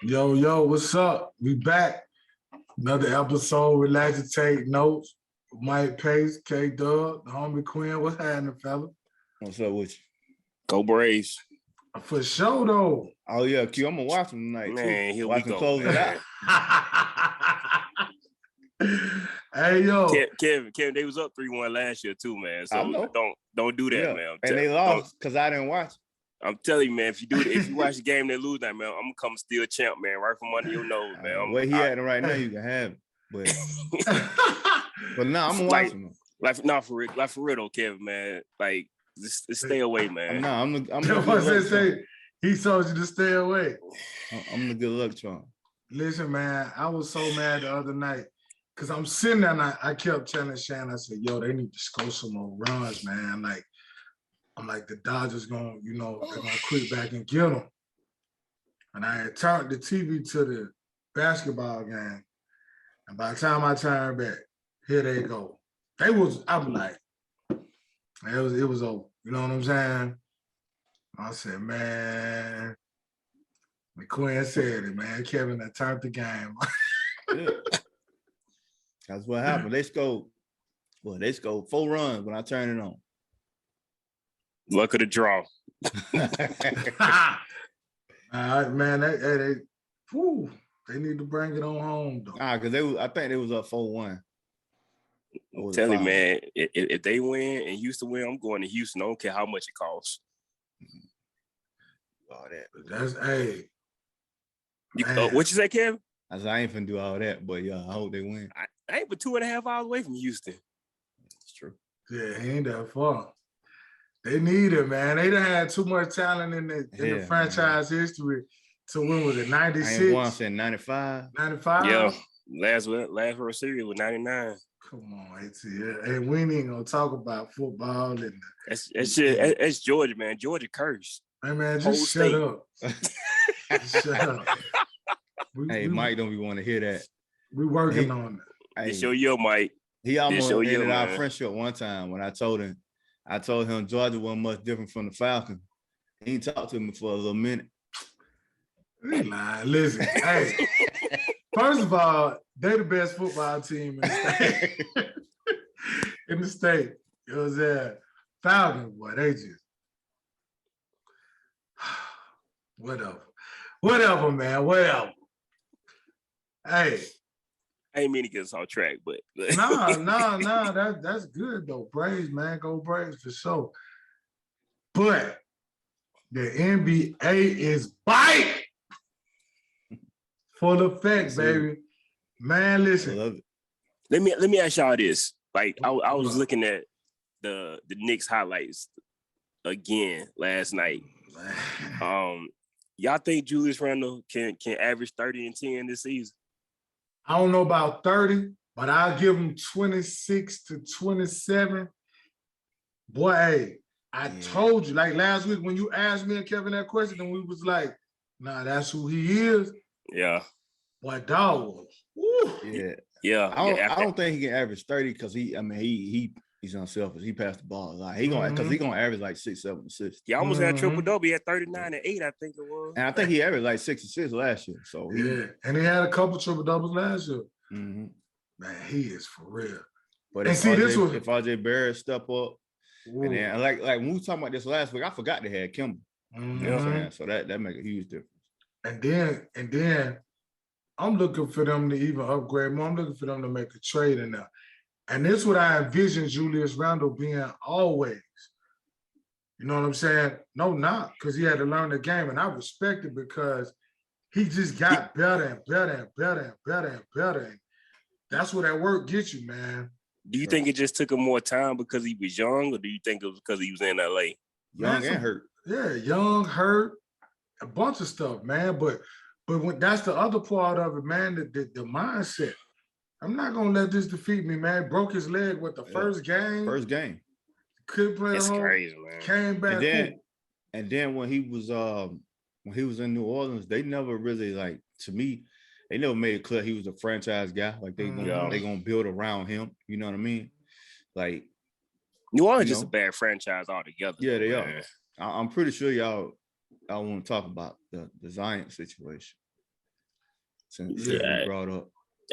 Yo, what's up? We back. Another episode. Relax and take notes. Mike Pace, K Dub, the homie Quinn. What's happening, fella? What's up with you? Go Braves. For sure, though. Oh, yeah, Q, I'm going to watch them tonight, Man, too. here Watch we them go, close it out. Hey, yo. Kevin, they was up 3-1 last year, too, man. So I know. don't do that, Yeah. man. And they lost because I didn't watch. I'm telling you, man, if you watch the game, they lose that, man. I'm going to come steal champ, man, right from under your nose, man. Where he at right now, you can have it. But no, I'm going to watch him. For real, though, Kevin, man. Like, just stay away, man. I'm the good luck charm. He told you to stay away. I'm the good luck charm. Listen, man, I was so mad the other night because I'm sitting there and I kept telling Shan, I said, yo, they need to score some more runs, man. I'm like, the Dodgers they're gonna quit back and get them. And I had turned the TV to the basketball game. And by the time I turned back, here they go. I'm like, it was over. You know what I'm saying? I said, man, McQuinn said it, man. Kevin had turned the game. Yeah. That's what happened. They scored 4 runs when I turned it on. Luck of the draw. All right, man. They need to bring it on home, though. Because I think they was up 4-1. I'm telling you, man, if they win and Houston win, I'm going to Houston. I don't care how much it costs. All that. That's hey. What you say, Kevin? I said I ain't finna do all that, but yeah, I hope they win. I ain't but 2.5 hours away from Houston. It's true. Yeah, he ain't that far. They need it, man. They done had too much talent in the franchise history. So when was it? 96? I ain't once in 95. 95? Yeah. Last World Series was 99. Come on, and we ain't gonna talk about football and that's Georgia, man. Georgia curse. Hey man, just shut up. Shut up. Mike don't be want to hear that. We working on it. It's your year, Mike. He almost ended our friendship one time when I told him Georgia wasn't much different from the Falcons. He ain't talked to me for a little minute. Nah, listen, hey. First of all, they the best football team in the state. in the state. It was Falcons, boy. They just whatever, man. Whatever. Hey. I ain't mean to get us off track, but no. That's good though. Braves, man. Go Braves for sure. But the NBA is Bykke. Full effect, baby. Man, listen. I love it. Let me ask y'all this. Like I was looking at the Knicks highlights again last night. Y'all think Julius Randle can average 30 and 10 this season? I don't know about 30, but I'll give him 26 to 27. Boy, hey, I told you, like last week when you asked me and Kevin that question, and we was like, nah, that's who he is. Yeah. Boy, dog. Yeah. I don't think he can average 30 because he's unselfish. He passed the ball a lot. He gonna average like 6-7 assists. He almost had triple double. He had 39 and 8, I think it was. And I think he averaged like 6 assists last year. So and he had a couple triple doubles last year. Mm-hmm. Man, he is for real. But if RJ Barrett step up, and then like when we were talking about this last week, I forgot they had Kimball. Mm-hmm. You know what I'm saying? So that make a huge difference. And then I'm looking for them to even upgrade more. I'm looking for them to make a trade in there. And this is what I envision Julius Randle being always. You know what I'm saying? No, not because he had to learn the game, and I respect it because he just got better and better and better and better and better. And that's what that work gets you, man. Do you think it just took him more time because he was young, or do you think it was because he was in LA? Young and hurt. Yeah, young, hurt, a bunch of stuff, man. But when that's the other part of it, man, the mindset. I'm not gonna let this defeat me, man. Broke his leg with the first game. First game. Couldn't play That's home. crazy, man. Came back. And then when he was in New Orleans, they never really they never made it clear he was a franchise guy. Like they gonna build around him. You know what I mean? Like New Orleans just a bad franchise altogether. Yeah, they are. I'm pretty sure y'all want to talk about the Zion situation. since Yeah. you brought up.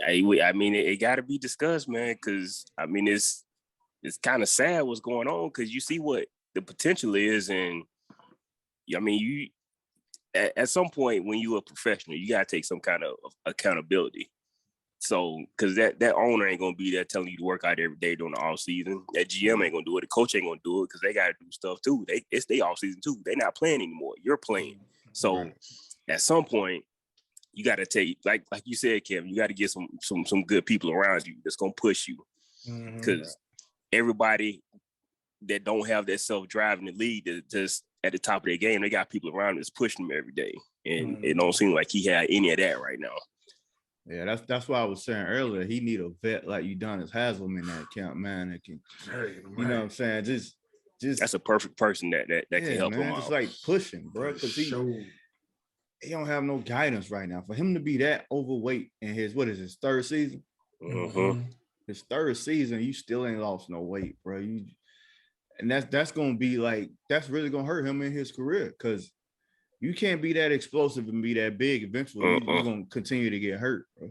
I mean, it got to be discussed, man, because I mean, it's kind of sad what's going on because you see what the potential is, and I mean, you at some point when you're a professional, you got to take some kind of accountability. So, because that owner ain't gonna be there telling you to work out every day during the off season. That GM ain't gonna do it. The coach ain't gonna do it because they got to do stuff too. It's their off season too. They're not playing anymore. You're playing. So, at some point, you got to take like you said, Kevin. You got to get some good people around you that's gonna push you because everybody that don't have that self-drive in the league is just at the top of their game. They got people around that's pushing them every day, and it don't seem like he had any of that right now. Yeah, that's why I was saying earlier. He need a vet like Udonis Haslam in that camp, man. That can, you know what I'm saying? Just that's a perfect person that can help him out. Just like pushing, bro, because he don't have no guidance right now. For him to be that overweight in his third season, his third season, you still ain't lost no weight, bro. And that's gonna be like that's really gonna hurt him in his career because you can't be that explosive and be that big. Eventually, you're gonna continue to get hurt, bro.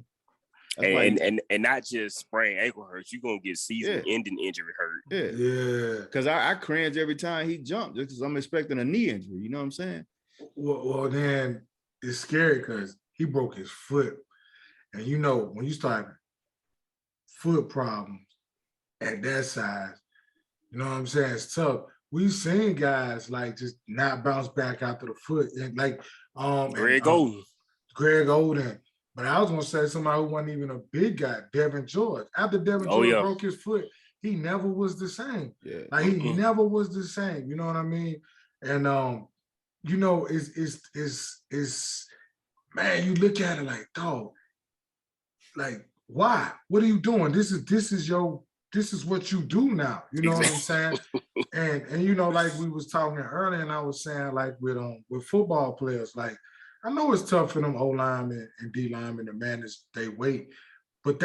And not just sprain ankle hurts. You're gonna get season-ending injury hurt. Yeah. Because I cringe every time he jumped just because I'm expecting a knee injury. You know what I'm saying? Well, then it's scary because he broke his foot, and you know when you start foot problems at that size, you know what I'm saying? It's tough. We've seen guys like just not bounce back after the foot, and like Greg Oden. But I was gonna say somebody who wasn't even a big guy, Devin George. After Devin George broke his foot, he never was the same. Yeah. Like he never was the same. You know what I mean? And you know, it's man, you look at it like, dog, like why? What are you doing? This is what you do now. You know what I'm saying? And you know, like we was talking earlier, and I was saying like with football players, like I know it's tough for them O linemen and D linemen to manage their weight, but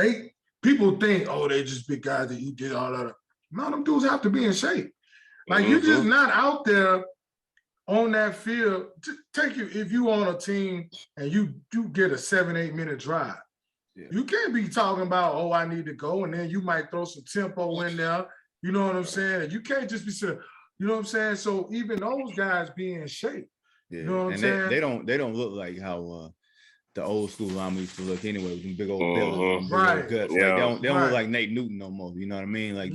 people think, oh, they just big guys that you did all that. No, them dudes have to be in shape. Like you're just not out there on that field. If you on a team and you do get a 7-8 minute drive. Yeah. You can't be talking about, oh, I need to go, and then you might throw some tempo in there. You know what I'm saying? You can't just be sitting, you know what I'm saying? So even those guys be in shape. Yeah. You know what I'm saying? They don't look like how the old school linemen used to look anyway, with them big old bellies, big old guts. Yeah. Like they don't look like Nate Newton no more. You know what I mean? Like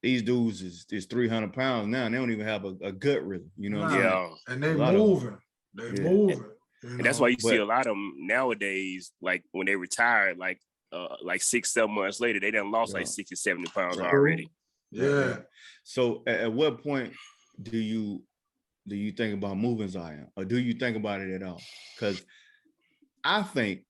these dudes is 300 pounds now, and they don't even have a gut really. You know what I'm saying? And they moving. Moving. And that's why you see a lot of them nowadays, like when they retire, like 6-7 months later, they done lost like 60, 70 pounds already. Yeah. So at what point do you think about moving Zion, or do you think about it at all? Because I think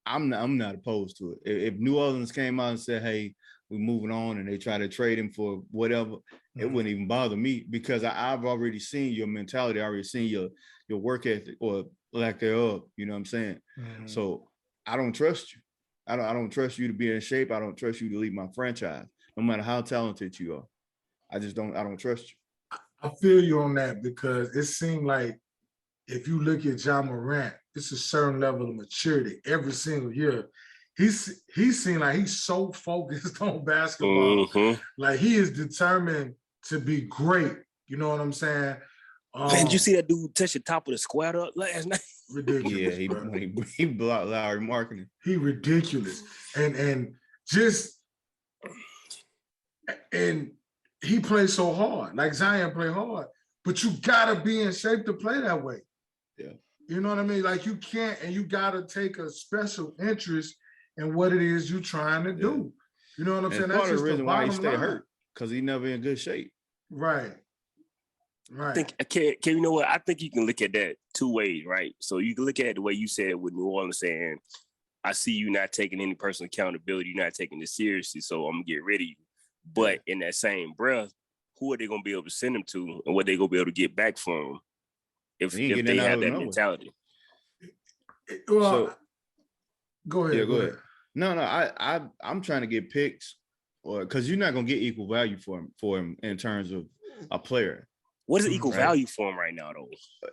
I'm not opposed to it. If New Orleans came out and said, hey, we're moving on, and they try to trade him for whatever, it wouldn't even bother me, because I've already seen your mentality, I already seen your work ethic or lack thereof. You know what I'm saying? So I don't trust you. I don't trust you to be in shape. I don't trust you to lead my franchise, no matter how talented you are. I don't trust you. I feel you on that, because it seemed like if you look at Ja Morant, it's a certain level of maturity every single year. He seemed like he's so focused on basketball. Like he is determined to be great. You know what I'm saying? Man, did you see that dude touch the top of the square up last night? Ridiculous. Yeah, he blocked Lowry marketing. He ridiculous. And he plays so hard. Like Zion play hard, but you gotta be in shape to play that way. Yeah. You know what I mean? Like you can't, and you gotta take a special interest in what it is you're trying to do. You know what I'm saying? That's part of the reason why he stayed hurt, because he never in good shape. Right. I think, you know what? I think you can look at that two ways, right? So you can look at it the way you said with New Orleans, saying, I see you not taking any personal accountability, you're not taking this seriously, so I'm gonna get rid of you. But in that same breath, who are they gonna be able to send them to, and what they gonna be able to get back from them if they have that mentality? Well, go ahead. Yeah, go ahead. No, I'm trying to get picks, or because you're not gonna get equal value for him in terms of a player. What is equal value for him right now, though?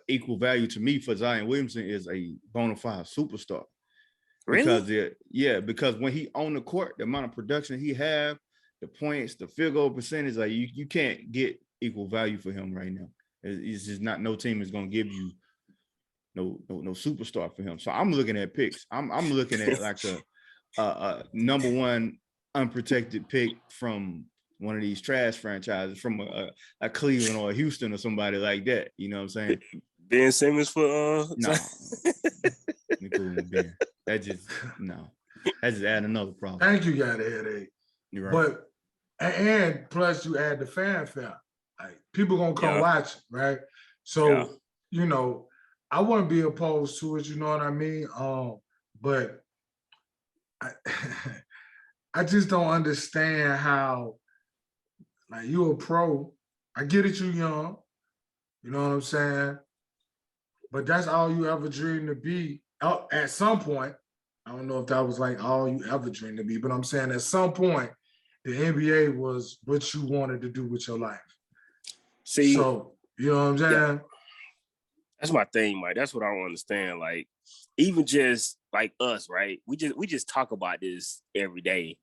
Equal value to me for Zion Williamson is a bona fide superstar. Because Really? because when he on the court, the amount of production he have, the points, the field goal percentage, like you can't get equal value for him right now. It's just not, no team is gonna give you no superstar for him. So I'm looking at picks. I'm looking at like a number one unprotected pick from one of these trash franchises, from a Cleveland or a Houston or somebody like that. You know what I'm saying? Ben Simmons for No. Ben. That just add another problem. Thank you, got a headache. You're right. But and plus you add the fanfare. Like people gonna come watch, right? So you know, I wouldn't be opposed to it, you know what I mean? But I, I just don't understand how, like, you a pro. I get it, you young. You know what I'm saying? But that's all you ever dreamed to be. At some point, I don't know if that was like all you ever dreamed to be, but I'm saying at some point, the NBA was what you wanted to do with your life. See, so you know what I'm saying? Yeah. That's my thing, Mike. That's what I don't understand. Like, even just like us, right? We just talk about this every day,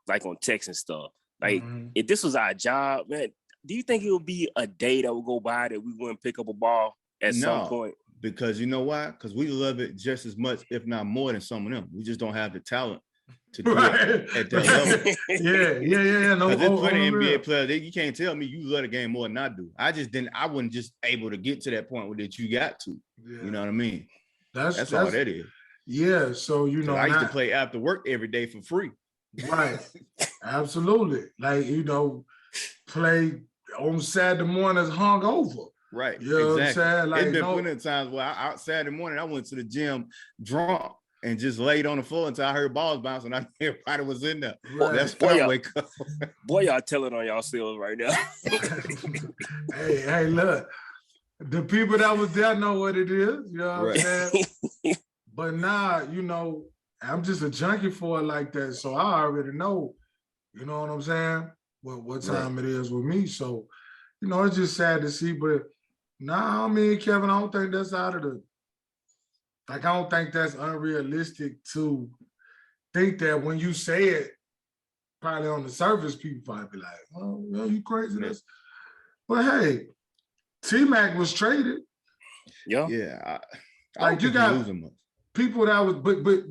like on text and stuff. Like, if this was our job, man, do you think it would be a day that would go by that we wouldn't pick up a ball at some point? Because you know why? Because we love it just as much, if not more, than some of them. We just don't have the talent to do it at that level. Yeah. No, there's plenty of NBA players. You can't tell me you love the game more than I do. I wasn't just able to get to that point that you got to. Yeah. You know what I mean? That's all that is. Yeah. So you know, I used to play after work every day for free. Right. Absolutely. Like, you know, play on Saturday mornings hungover. Right. You know what I'm saying? Like, it's been plenty of times where out Saturday morning, I went to the gym drunk and just laid on the floor until I heard balls bouncing. Everybody was in there. Right. That's when I wake up. Boy, y'all telling on y'allselves right now. hey, look. The people that was there know what it is. You know what I'm saying? But nah, you know, I'm just a junkie for it like that. So I already know, you know what I'm saying? What time it is with me. So, you know, it's just sad to see, but nah, I mean, Kevin, I don't think that's out of the, like, I don't think that's unrealistic to think that when you say it, probably on the surface, people probably be like, oh, yeah, you crazy. But hey, T-Mac was traded. Yeah. I like, you got people that was,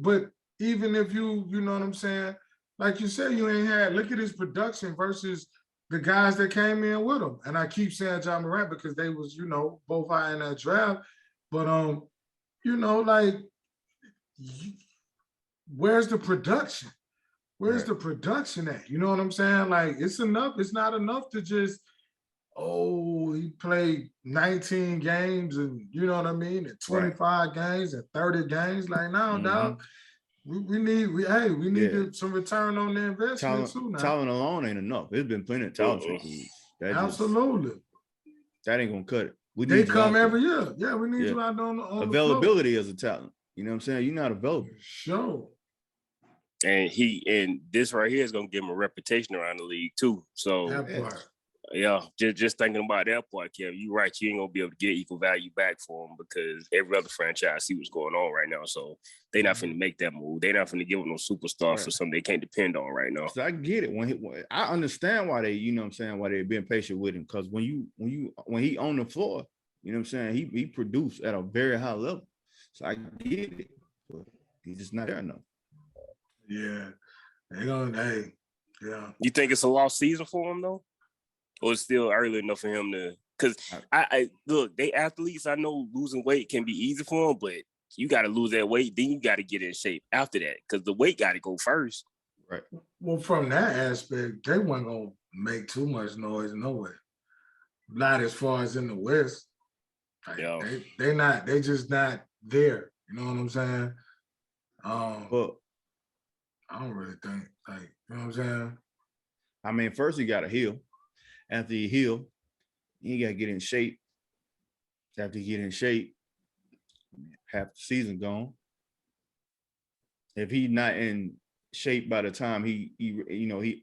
but even if you know what I'm saying, like you said, you ain't had, look at his production versus the guys that came in with him. And I keep saying John Morant because they was, you know, both high in that draft. But, you know, like, where's the production? Where's the production at? You know what I'm saying? Like, it's enough. It's not enough to just, oh, he played 19 games and, you know what I mean? And 25 games and 30 games. Like, no, dog. We need some return on the investment too now. Talent alone ain't enough. There's been plenty of talent. Absolutely. That ain't gonna cut it. They come every year. Yeah, we need you out on availability as a talent. You know what I'm saying? You're not available. Sure. And this right here is gonna give him a reputation around the league too. So that part. Yeah, just thinking about that part, Kev, you're right. You ain't gonna be able to get equal value back for him because every other franchise see what's going on right now. So they not finna make that move. They not finna give him no superstar for something they can't depend on right now. So I get it. When I understand why they, you know what I'm saying, why they're being patient with him. Because when he on the floor, you know what I'm saying, he produced at a very high level. So I get it, but he's just not there enough. Yeah, yeah. You think it's a lost season for him though? Or it's still early enough for him to, because I look, they athletes, I know losing weight can be easy for them, but you got to lose that weight, then you got to get in shape after that, because the weight got to go first. Right. Well, from that aspect, they weren't going to make too much noise, no way. Not as far as in the West. Like, they just not there. You know what I'm saying? Well, I don't really think, like, you know what I'm saying? I mean, first you got to heal. After you heal, you got to get in shape. After you get in shape, half the season gone. If he's not in shape by the time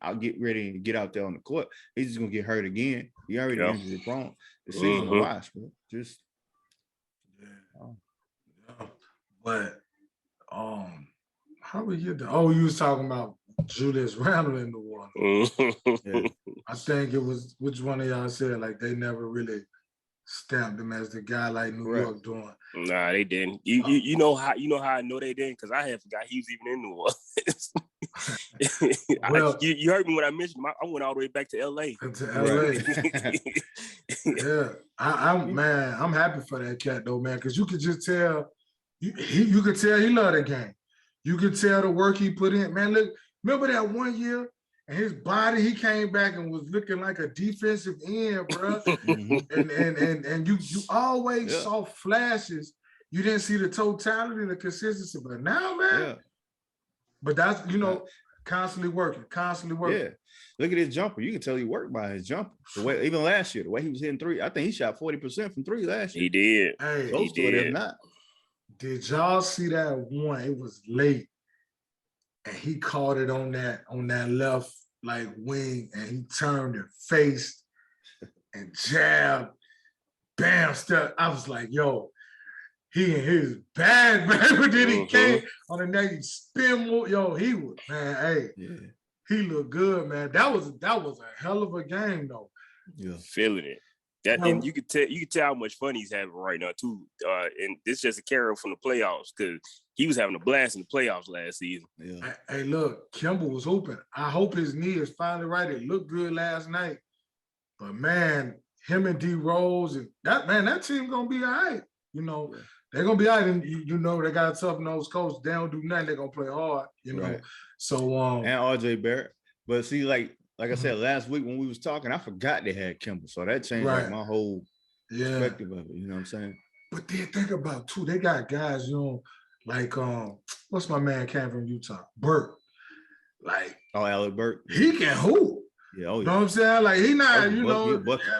I'll get ready to get out there on the court, he's just gonna get hurt again. He already injury prone. The season wise, bro. Just but How we get there? Oh, you was talking about Julius Randle in New Orleans. Yeah. I think it was, which one of y'all said like they never really stamped him as the guy like New York doing. Nah, they didn't. You know how I know they didn't, because I had forgot he was even in New Orleans. Well, you heard me when I mentioned him. I went all the way back to LA. Yeah, I'm happy for that cat though, man, because you could just tell you could tell he loved the game. You could tell the work he put in. Man, look, remember that one year and his body, he came back and was looking like a defensive end, bro. And you always saw flashes. You didn't see the totality and the consistency, but now, man. But that's, constantly working. Yeah. Look at his jumper. You can tell he worked by his jumper. The way, even last year, the way he was hitting three, I think he shot 40% from three last year. He did. Hey, he did. If not. Did y'all see that one? It was late, and he caught it on that left like wing, and he turned and faced and jabbed, bam, step. I was like, yo, he in his bag, man. But then he came on the next spin move. Yo, he was, man, hey, he looked good, man. That was a hell of a game, though. Yeah, feeling it. And you could tell how much fun he's having right now too. And this just a carry from the playoffs, because he was having a blast in the playoffs last season. Yeah. Hey, look, Kimball was hooping. I hope his knee is finally right. It looked good last night, but man, him and D Rose and that team gonna be all right. They're gonna be all right. And they got a tough nose coach. They don't do nothing. They're gonna play hard. Right. So and RJ Barrett, but see, like I said last week when we was talking, I forgot they had Kimball, so that changed like my whole perspective of it. You know what I'm saying? But then think about too, they got guys, like what's my man came from Utah, Burke. Like Alec Burke. He can hoop. Yeah, you know what I'm saying? Like he not,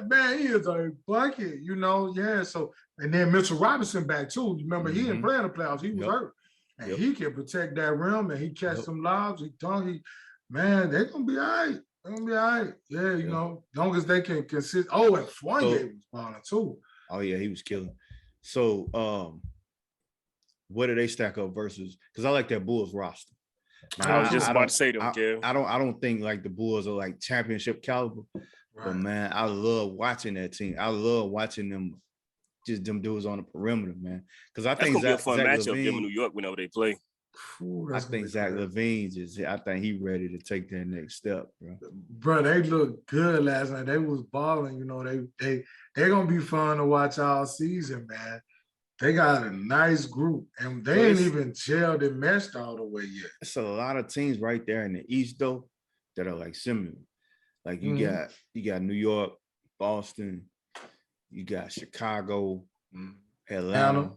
man, he is a bucket. So and then Mitchell Robinson back too. You remember he didn't play in the playoffs, he was hurt, and he can protect that rim and he catch some lobs. He dunk. Man, they're gonna be all right. They're gonna be all right. Yeah, long as they can consist. Oh, and Fournier was balling too. Oh yeah, he was killing. So what do they stack up versus? Because I like that Bulls roster. Now, I was just about to say them, Kev. I don't think like the Bulls are like championship caliber. Right. But man, I love watching that team. I love watching them, just them dudes on the perimeter, man. Because I think that's gonna be a fun matchup them in New York whenever they play. I think Zach LaVine I think he's ready to take that next step, bro. Bro, they looked good last night. They was balling, they're gonna be fun to watch all season, man. They got a nice group, and they ain't even gelled and meshed all the way yet. It's a lot of teams right there in the East, though, that are like similar. Like you got New York, Boston, you got Chicago, Atlanta.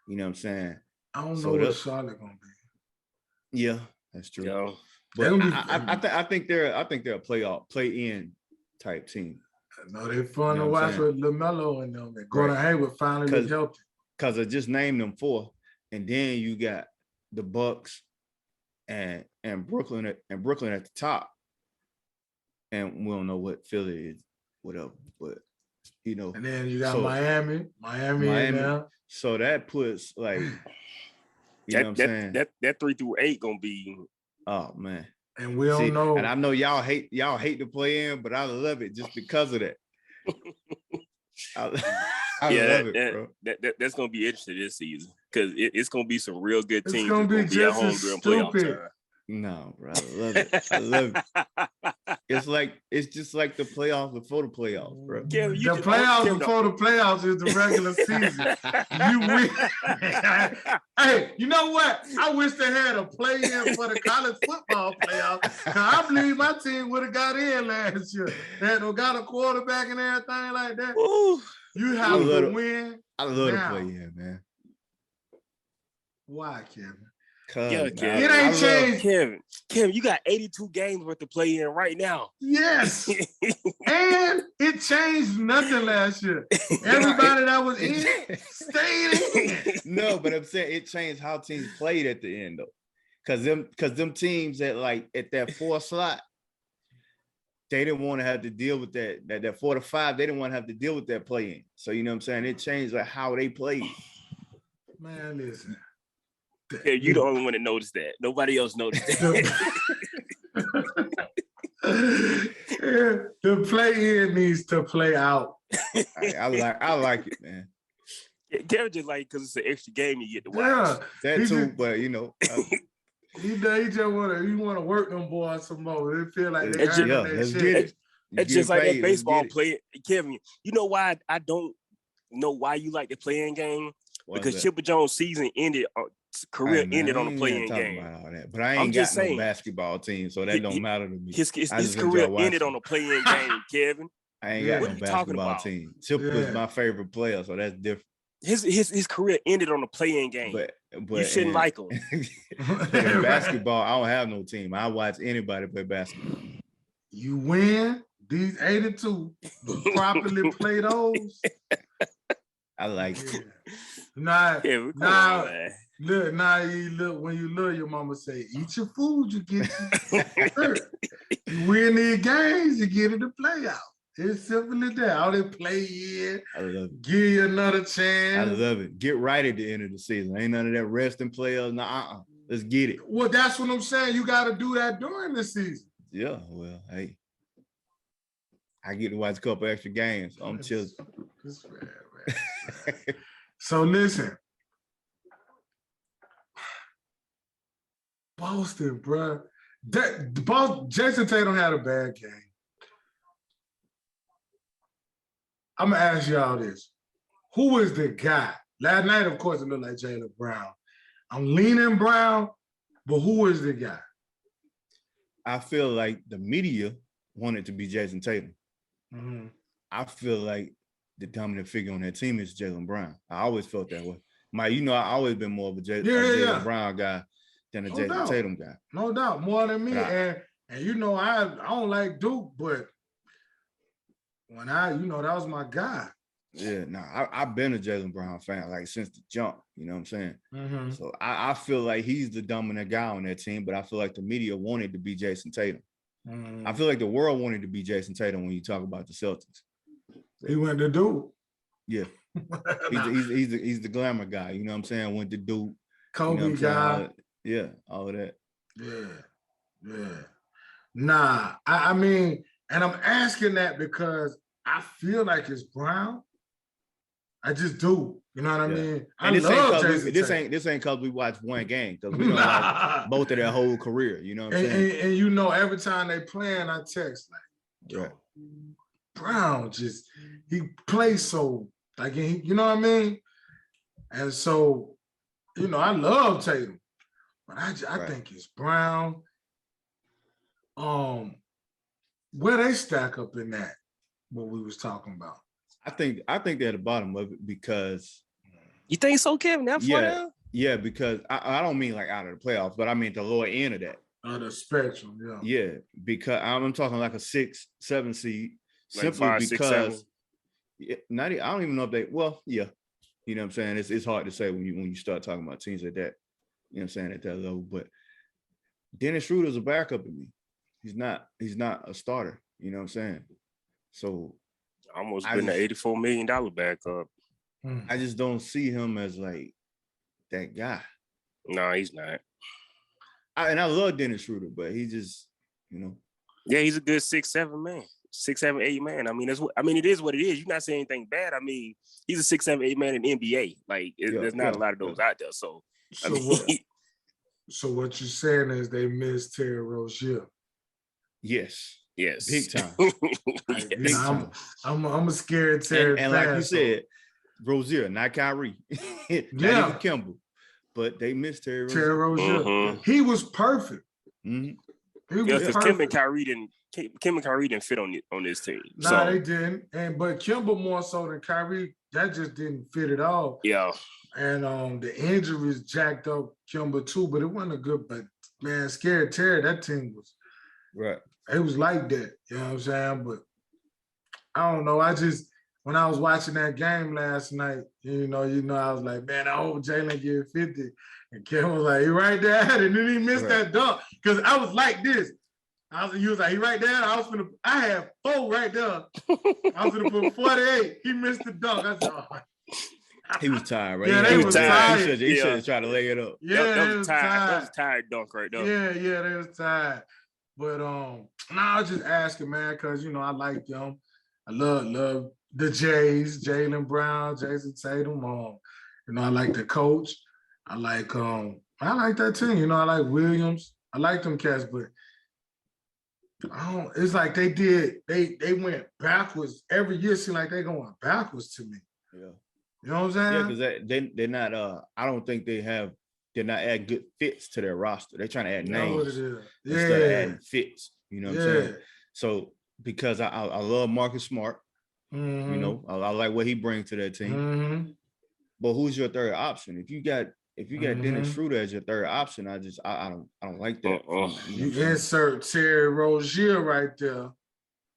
You know what I'm saying? I don't know what Charlotte gonna be. Yeah, that's true. Yeah. But I think they're a play-in type team. No, they're fun to watch with LaMelo and them. Gordon Hayward finally helped. Because I just named them four, and then you got the Bucks and Brooklyn at the top, and we don't know what Philly is, whatever, but And then you got Miami now. So that puts like, you know what I'm saying? That 3 through 8 gonna be. Oh man. And we don't know. And I know y'all hate to play in, but I love it just because of that. I love it, bro. That's gonna be interesting this season, because it's gonna be some real good teams. It's gonna be just as stupid. No, bro, I love it. I love it. It's just like the playoffs before the playoffs, bro. The playoffs before the playoffs is the regular season. You win. Hey, you know what? I wish they had a play-in for the college football playoffs. I believe my team would have got in last year. They had got a quarterback and everything like that. Ooh. You have to win. I love to play in, man. Why, Kevin? Kevin. It ain't changed. Kevin, you got 82 games worth to play in right now. Yes. And it changed nothing last year. Everybody that was in stayed in. No, but I'm saying it changed how teams played at the end, though. Because them teams at that 4 slot, they didn't want to have to deal with that 4 to 5. They didn't want to have to deal with that play-in. So you know what I'm saying? It changed how they played. Man, listen. Yeah, you the only one that noticed that. Nobody else noticed that. The play in needs to play out. I like it, man. Kevin just like because it's an extra game you get to watch. Yeah, that too, but you know. He just wanna work them boys some more. They feel like they earning their shit. It's just like that baseball play. Kevin, you know why I don't know why you like the playing game? Because Chipper Jones' season ended, career ended on the playing game. About all that. But I ain't got no basketball team, so that don't matter to me. His career ended on the playing game, Kevin. I ain't got no basketball team. Chipper is my favorite player, so that's different. His career ended on the playing game. But you shouldn't like him. In basketball, I don't have no team. I watch anybody play basketball. You win these 82, properly play those. I like it. Look, when you look, your mama say, eat your food, you get hurt. You win these games, you get it to play out. It's simple as that. All they play in, I love it. Give you another chance. I love it. Get right at the end of the season. Ain't none of that resting players. Nah, let's get it. Well, that's what I'm saying. You got to do that during the season. Yeah, well, hey. I get to watch a couple extra games. I'm chilling. So listen, Boston, bro. Jason Tatum had a bad game. I'm gonna ask y'all this: who is the guy? Last night, of course, it looked like Jaylen Brown. I'm leaning Brown, but who is the guy? I feel like the media wanted to be Jason Tatum. Mm-hmm. I feel like the dominant figure on that team is Jaylen Brown. I always felt that way. I always been more of a Jaylen Brown guy than a Jason Tatum guy. No doubt, more than me. And you know, I don't like Duke, but when that was my guy. Yeah, I've been a Jaylen Brown fan like since the jump. You know what I'm saying? Mm-hmm. So I feel like he's the dominant guy on that team, but I feel like the media wanted to be Jason Tatum. Mm-hmm. I feel like the world wanted to be Jason Tatum when you talk about the Celtics. He went to Duke. Yeah, he's the glamour guy. You know what I'm saying? Went to Duke. Kobe guy. All of that. Yeah. Nah, I mean, and I'm asking that because I feel like it's Brown. I just do. You know what I mean? And this ain't because we watched one game, because we don't like both of their whole career. You know what I'm saying? And you know, every time they playing, I text like, yo, Brown he plays so like you know what I mean? And so, you know, I love Tatum, but I think it's Brown. Where they stack up in that, what we was talking about. I think they're at the bottom of it because. You think so, Kevin? That far down? Yeah, because I don't mean like out of the playoffs, but I mean the lower end of that. The spectrum, yeah. Yeah, because I'm talking like a 6-7 seed, like simply 5, because 6, I don't even know if they. Well, yeah, you know what I'm saying. It's hard to say when you start talking about teams at that. You know what I'm saying, at that level. But Dennis Schroeder's a backup to me. He's not a starter. You know what I'm saying. So almost been an $84 million backup. I just don't see him as like that guy. No, he's not. I love Dennis Schroeder, but he just, you know. Yeah, he's a good 6'7" man. 6'7", 8 man. I mean, it is what it is. You're not saying anything bad. I mean, he's a 6'7", 8 man in the NBA. Like, there's not a lot of those out there. So so what you're saying is they missed Terry Rozier. Yes. Big time. Big time. I'm a scared Terry. And like you said, Rozier, not Kyrie, not even Kimball, but they missed Terry Rozier. Mm-hmm. He was perfect. Mm-hmm. He was perfect. Kim and Kyrie didn't fit on this team. Nah, they didn't. But Kimball more so than Kyrie, that just didn't fit at all. Yeah. And the injuries jacked up Kimball too, but it wasn't a good. But man, scared Terry, that team was right. It was like that, you know what I'm saying? But I don't know. When I was watching that game last night, you know, I was like, man, I hope Jaylen get 50. And Kevin was like, he right there. And then he missed that dunk. Because I was like this. He was like, he right there. I had 4 right there. I was gonna put 48. He missed the dunk. I said, oh. He was tired, right? Yeah, they was tired. He should have tried to lay it up. Yeah, that they was was tired. That was tired. a tired dunk right there. Yeah, they was tired. But nah, I was just asking, man, because I like them. I love the Jays, Jaylen Brown, Jason Tatum. I like the coach. I like that team. I like Williams. I like them cats, but it's like they went backwards every year. Seem like they going backwards to me. Yeah. You know what I'm saying? Yeah, because they're not I don't think they're not adding good fits to their roster. They're trying to add names instead of adding fits. You know what I'm saying? So because I love Marcus Smart, I like what he brings to that team. But who's your third option? If you got Dennis Schroeder as your third option, I don't like that. You insert Terry Rozier right there.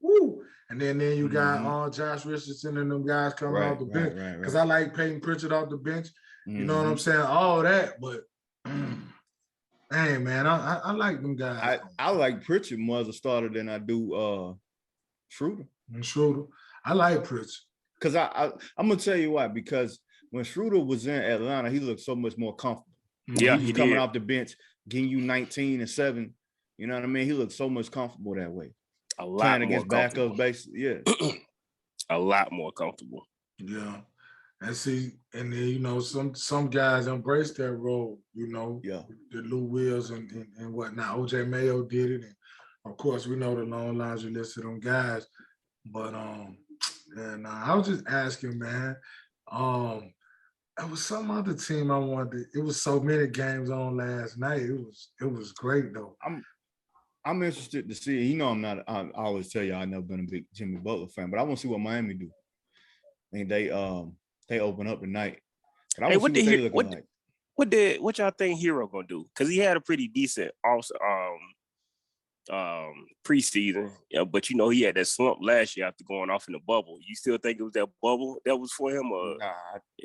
Woo! And then you got Josh Richardson and them guys coming off the bench. Because I like Peyton Pritchard off the bench. You know what I'm saying? All that, but hey man, I like them guys. I like Pritchard more as a starter than I do Schroeder. Schroeder. I like Pritchard. Because I'm gonna tell you why. Because when Schroeder was in Atlanta, he looked so much more comfortable. Yeah, he was coming off the bench, getting you 19 and 7. You know what I mean? He looked so much comfortable that way. A lot playing more against backups, basically. Yeah. A lot more comfortable. Yeah. And see, and then some guys embrace that role, Yeah. The Lou Wills and whatnot. OJ Mayo did it. And of course, we know the long lines you listed on guys. But I was just asking, man. It was some other team I wanted. It was so many games on last night. It was great though. I'm interested to see. I always tell you I've never been a big Jimmy Butler fan, but I want to see what Miami do. I mean, they open up tonight. But I want to see what they looking like. What y'all think Hero gonna do? Because he had a pretty decent preseason, but he had that slump last year after going off in the bubble. You still think it was that bubble that was for him? Or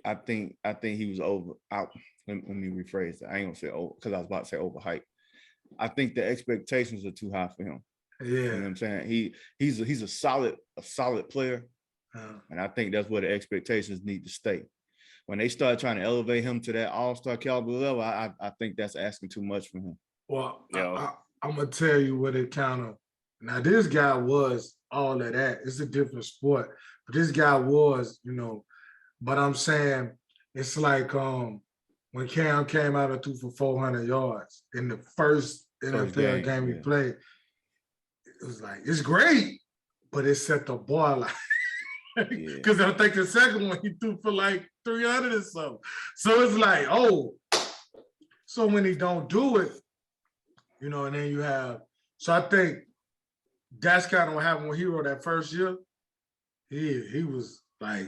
I think he was over out. Let me rephrase that. I ain't gonna say over because I was about to say overhyped. I think the expectations are too high for him. Yeah. You know what I'm saying? He's a solid player. And I think that's where the expectations need to stay. When they start trying to elevate him to that all-star caliber level, I think that's asking too much from him. Well, I'm going to tell you what it kind of... Now, this guy was all of that. It's a different sport. But this guy was, But I'm saying, it's like when Cam came out and threw for 400 yards in the first NFL game he played, it was like, it's great, but it set the bar like... Because I think the second one he threw for like 300 or something. So it's like, so when he don't do it, and then you have, so I think that's kind of what happened with Hero that first year. He was like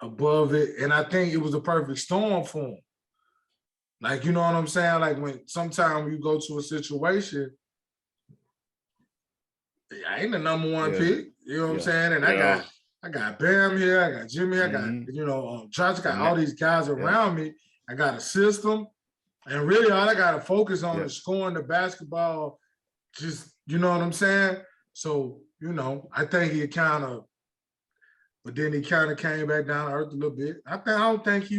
above it. And I think it was a perfect storm for him. Like, you know what I'm saying? Like when sometimes you go to a situation, I ain't the number one pick. You know what I'm saying? And I got Bam here, I got Jimmy, I got, Josh, got all these guys around me. I got a system. And really all I got to focus on is scoring the basketball. Just, you know what I'm saying? So, I think but then he kind of came back down to earth a little bit. I don't think he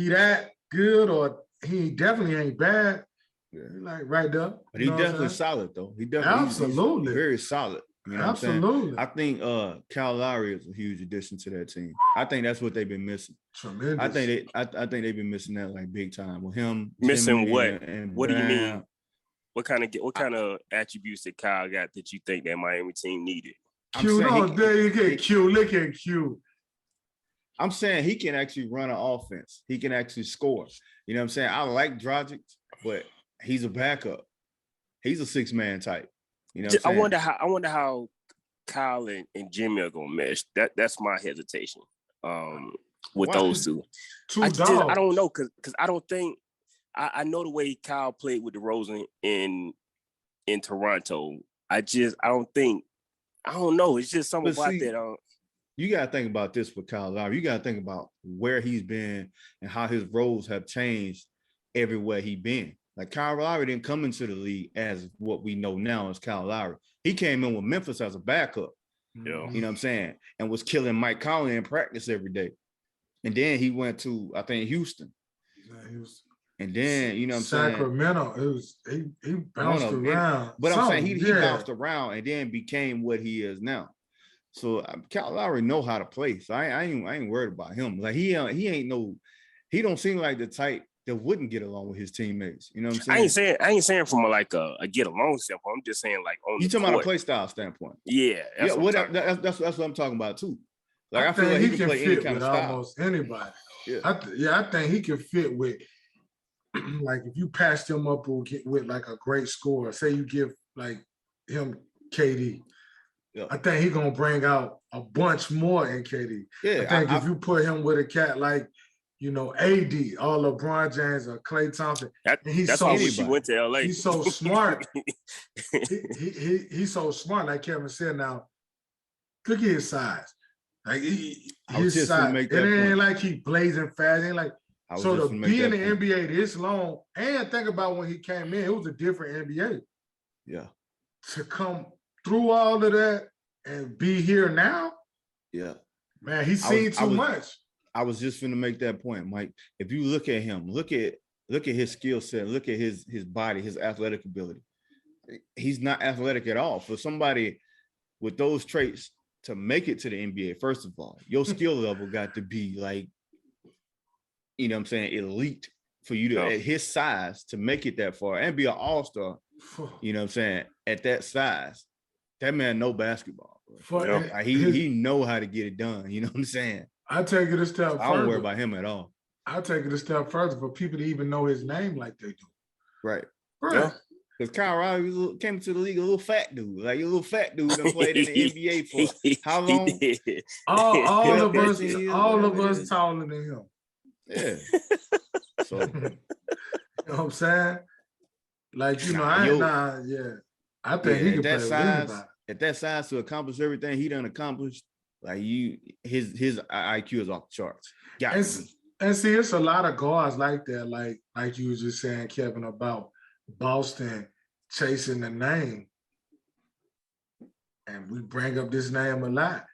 that good, or he definitely ain't bad. Yeah. Like right there. But he definitely solid though. He definitely absolutely he's very solid. You know absolutely. What I'm saying? I think Kyle Lowry is a huge addition to that team. I think that's what they've been missing. Tremendous. I think they've been missing that like big time with him. Missing Jimmy what? And what do you mean? What kind of attributes that Kyle got that you think that Miami team needed? There you get Q. Look at Q. I'm saying he can actually run an offense. He can actually score. You know what I'm saying? I like Dragic, but he's a backup. He's a 6-man type. You know what I'm saying? I wonder how Kyle and Jimmy are gonna mesh. That's my hesitation. With those two. I don't know, because I don't think I know the way Kyle played with DeRozan in Toronto. I don't know. It's just something about that. You got to think about this with Kyle Lowry. You got to think about where he's been and how his roles have changed everywhere he's been. Like Kyle Lowry didn't come into the league as what we know now as Kyle Lowry. He came in with Memphis as a backup. Yeah. You know what I'm saying? And was killing Mike Conley in practice every day. And then he went to, I think, Houston. Yeah, he was And then, you know what I'm saying? Sacramento. It was he bounced around. But I'm saying he bounced around and then became what he is now. So Kyle Lowry know how to play. So I ain't worried about him. Like he don't seem like the type that wouldn't get along with his teammates. You know what I'm saying? I ain't saying from like a get along standpoint. I'm just saying like on you the talking court. about a play style standpoint. Yeah, that's what I'm talking about too. Like I feel like he can play fit any kind with of style. almost anybody. Yeah. I think he can fit with like if you patched him up with like a great scorer, say you give like him KD. Yeah. I think he's gonna bring out a bunch more in KD. Yeah, I think if you put him with a cat like, you know, AD, or LeBron James or Klay Thompson, that's why she went to LA. He's so smart. He's so smart, like Kevin said. Now, look at his size. Like his size. It ain't like he blazing fast. It ain't like so to be in the NBA this long, and think about when he came in, it was a different NBA. Yeah. To come through all of that and be here now, yeah, man, he's seen too much. I was just finna make that point, Mike. If you look at him, look at his skill set, look at his body, his athletic ability. He's not athletic at all. For somebody with those traits to make it to the NBA, first of all, your skill level got to be like, you know what I'm saying, elite for you to, at his size, to make it that far and be an all-star, you know what I'm saying, at that size. That man know basketball. He know how to get it done. You know what I'm saying? I take it a step further. I don't worry about him at all. I take it a step further for people to even know his name like they do. Right. Yeah. Because Kyle Lowry came to the league a little fat dude, like a little fat dude that played in the NBA for how long? all of us taller than him. Yeah. So you know what I'm saying? Like, you know, I think he can play with anybody. At that size to accomplish everything he done accomplished, like his IQ is off the charts. And see, it's a lot of guards like that, like you were just saying, Kevin, about Boston chasing the name. And we bring up this name a lot.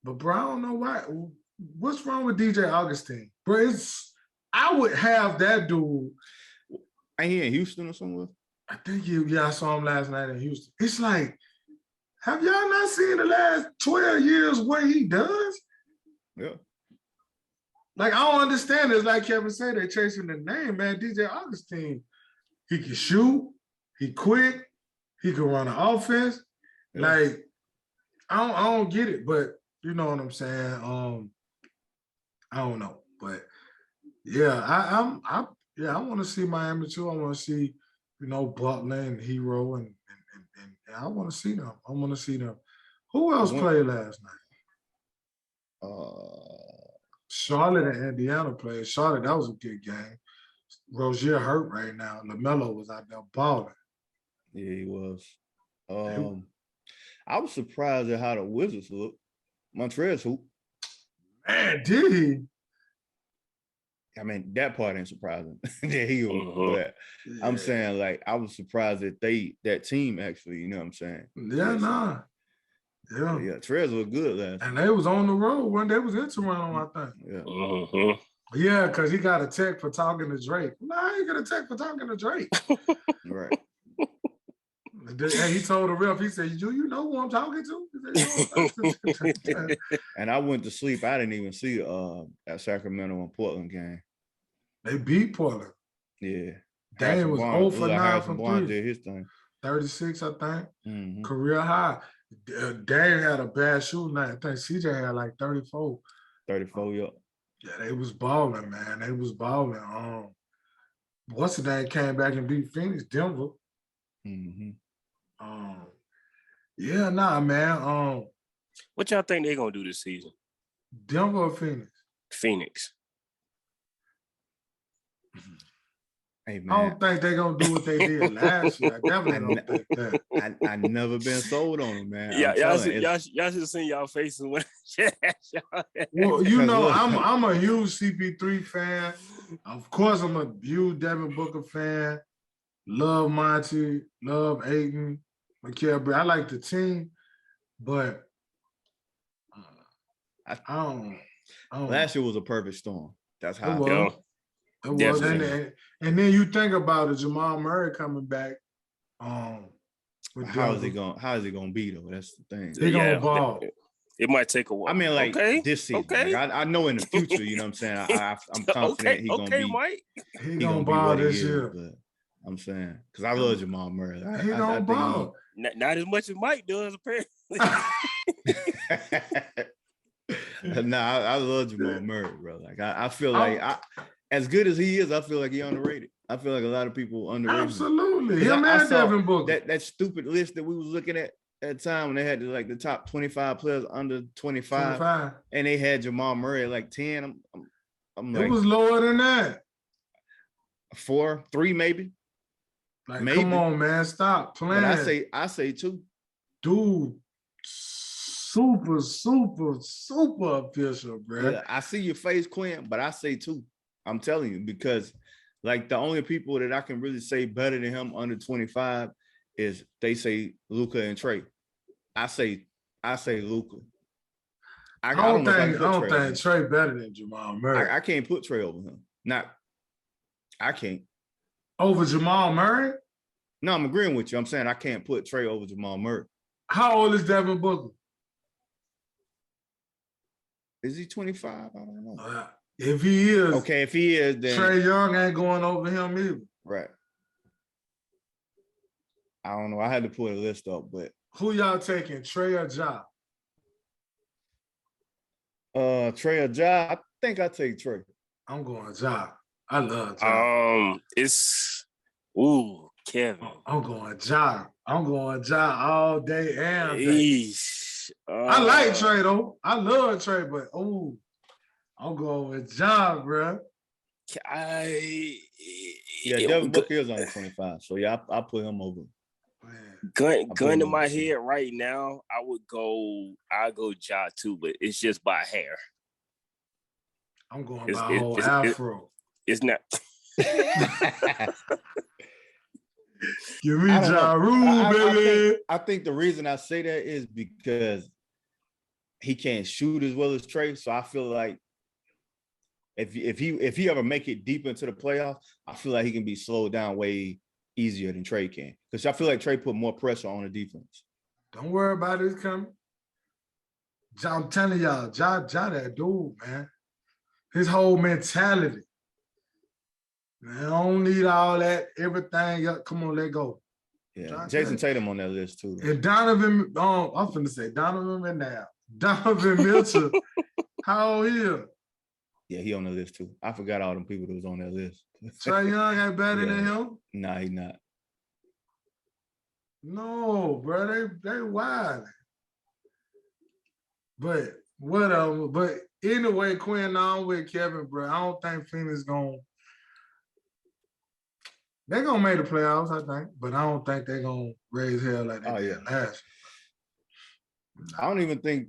But bro, I don't know why. What's wrong with DJ Augustine? Bro, I would have that dude. Ain't he in Houston or somewhere? I think I saw him last night in Houston. It's like, have y'all not seen the last 12 years what he does? Yeah. Like, I don't understand. It's like Kevin said, they're chasing the name, man. DJ Augustine, he can shoot, he quick, he can run an offense. Yeah. Like, I don't get it, but you know what I'm saying? I don't know. But yeah, I want to see Miami too. I want to see, you know, Butler and Hero and I want to see them. I want to see them. Who else played last night? Charlotte and Indiana played. Charlotte, that was a good game. Rozier hurt right now. LaMelo was out there balling. Yeah, he was. I was surprised at how the Wizards looked. Montrezl hoop. Man, did he? I mean, that part ain't surprising. that he was, but I'm saying, like, I was surprised that that team actually, you know what I'm saying? Yeah, Yeah, Trez was good last and they was on the road when they was in Toronto, I think. Yeah. Yeah, because he got a tech for talking to Drake. No, I ain't got a tech for talking to Drake. Right. And he told the ref, he said, you know who I'm talking to? And I went to sleep. I didn't even see that Sacramento and Portland game. They beat Portland. Yeah. Dame was 0 for 9 from 3. Did his thing. 36, I think. Mm-hmm. Career high. Dame had a bad shooting night. I think CJ had like 34. 34, yeah. Yeah, they was balling, man. They was balling. What's the name came back and beat Phoenix, Denver. Mm-hmm. Yeah, nah, man. What y'all think they're gonna do this season? Denver or Phoenix? Phoenix. Hey, man. I don't think they're gonna do what they did last year. I definitely don't think that. I never been sold on them, man. Yeah, y'all should have seen y'all faces when Well, you know, I'm a huge CP3 fan. Of course, I'm a huge Devin Booker fan. Love Monty, love Ayton, McKellar. I like the team, but I don't. Last year was a perfect storm. That's how it I was. feel. It was. And then you think about it, Jamal Murray coming back. How is he gonna be though? That's the thing. He gonna ball. It might take a while. I mean, like this season. Okay. Like, I know in the future, you know what I'm saying? I'm confident he's gonna be Mike. He gonna ball this year. But I'm saying, because I love Jamal Murray. He gonna ball. Not as much as Mike does, apparently. I love Jamal Murray, bro. Like I feel like as good as he is, I feel like he's underrated. I feel like a lot of people underrated. Absolutely. Him and Devin Booker. That stupid list that we was looking at the time when they had the top 25 players under 25, and they had Jamal Murray at like 10. I'm like, it was lower than that. 4, 3 maybe. Like, maybe. Come on, man, stop playing. But I say 2. Dude, super official, bro. Yeah, I see your face, Quinn, but I say 2. I'm telling you, because like the only people that I can really say better than him under 25 is they say Luka and Trey. I say Luka. I don't think Trey better than Jamal Murray. I can't put Trey over him. I can't. Over Jamal Murray? No, I'm agreeing with you. I'm saying I can't put Trey over Jamal Murray. How old is Devin Booker? Is he 25? I don't know. If he is, okay. If he is, then Trae Young ain't going over him either. Right. I don't know. I had to put a list up, but who y'all taking, Trae or Ja? Trae or Ja? I think I take Trae. I'm going Ja. I love Ja. Kevin. I'm going Ja. I'm going Ja all day and day. I like Trae though. I love Trae, but I'm going with Ja, bro. Devin Booker is under 25, so yeah, I put him over. Gun in my head right now, I'll go Ja too, but it's just by hair. I'm going by whole afro. It's not. Give me Ja Rule, baby. I think the reason I say that is because he can't shoot as well as Trae, so I feel like if he ever make it deep into the playoffs, I feel like he can be slowed down way easier than Trae can. Because I feel like Trae put more pressure on the defense. Don't worry about it coming. I'm telling y'all, Ja that dude, man. His whole mentality. Man, I don't need all that, everything. Come on, let go. Yeah, Jason Tatum on that list too. And Donovan, I'm finna say Donovan McNabb. Donovan Mitchell. How old he is? Yeah, he on the list too. I forgot all them people that was on that list. Trae Young ain't better than him? Nah, he not. No, bro, they wild. But whatever. But anyway, Quinn, I'm with Kevin, bro. I don't think Phoenix they're gonna make the playoffs, I think, but I don't think they're gonna raise hell like they did last year. I don't even think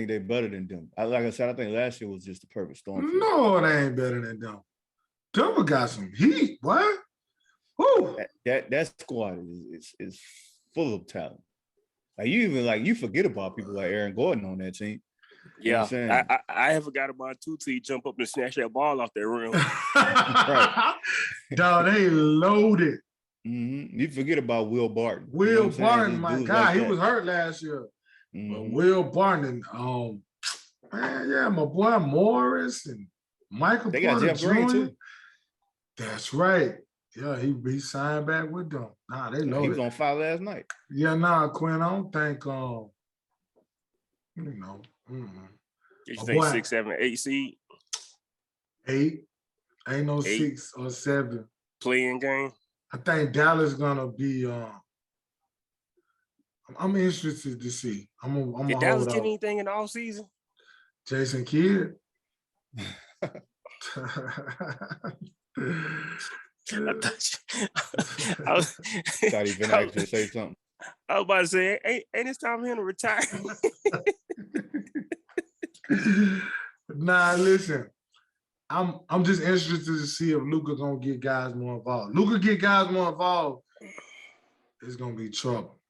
they're better than them. Like I said, I think last year was just the perfect storm. No, they ain't better than them. Denver got some heat. What? Woo. That squad is full of talent. Like you forget about people like Aaron Gordon on that team. Yeah, you know I forgot about Tutti jump up and snatch that ball off that rim. Right. Dog, they loaded. Mm-hmm. You forget about Will Barton. Will Barton, my guy, he was hurt last year. Mm-hmm. But Will Barton, my boy Morris and Michael. They got Jeff Green too. That's right. Yeah, he signed back with them. Nah, they loaded. He was on fire last night. Yeah, Quinn, I don't think You think 6, 7, 8 seed? 8. Ain't no 6 or 7. Playing game? I think Dallas gonna be I'm interested to see. Did Dallas get anything in the offseason? Jason Kidd. I thought he been actually say something. I was about to say, ain't it time for him to retire? Nah, listen. I'm just interested to see if Luka gonna get guys more involved. Luka get guys more involved, it's gonna be trouble.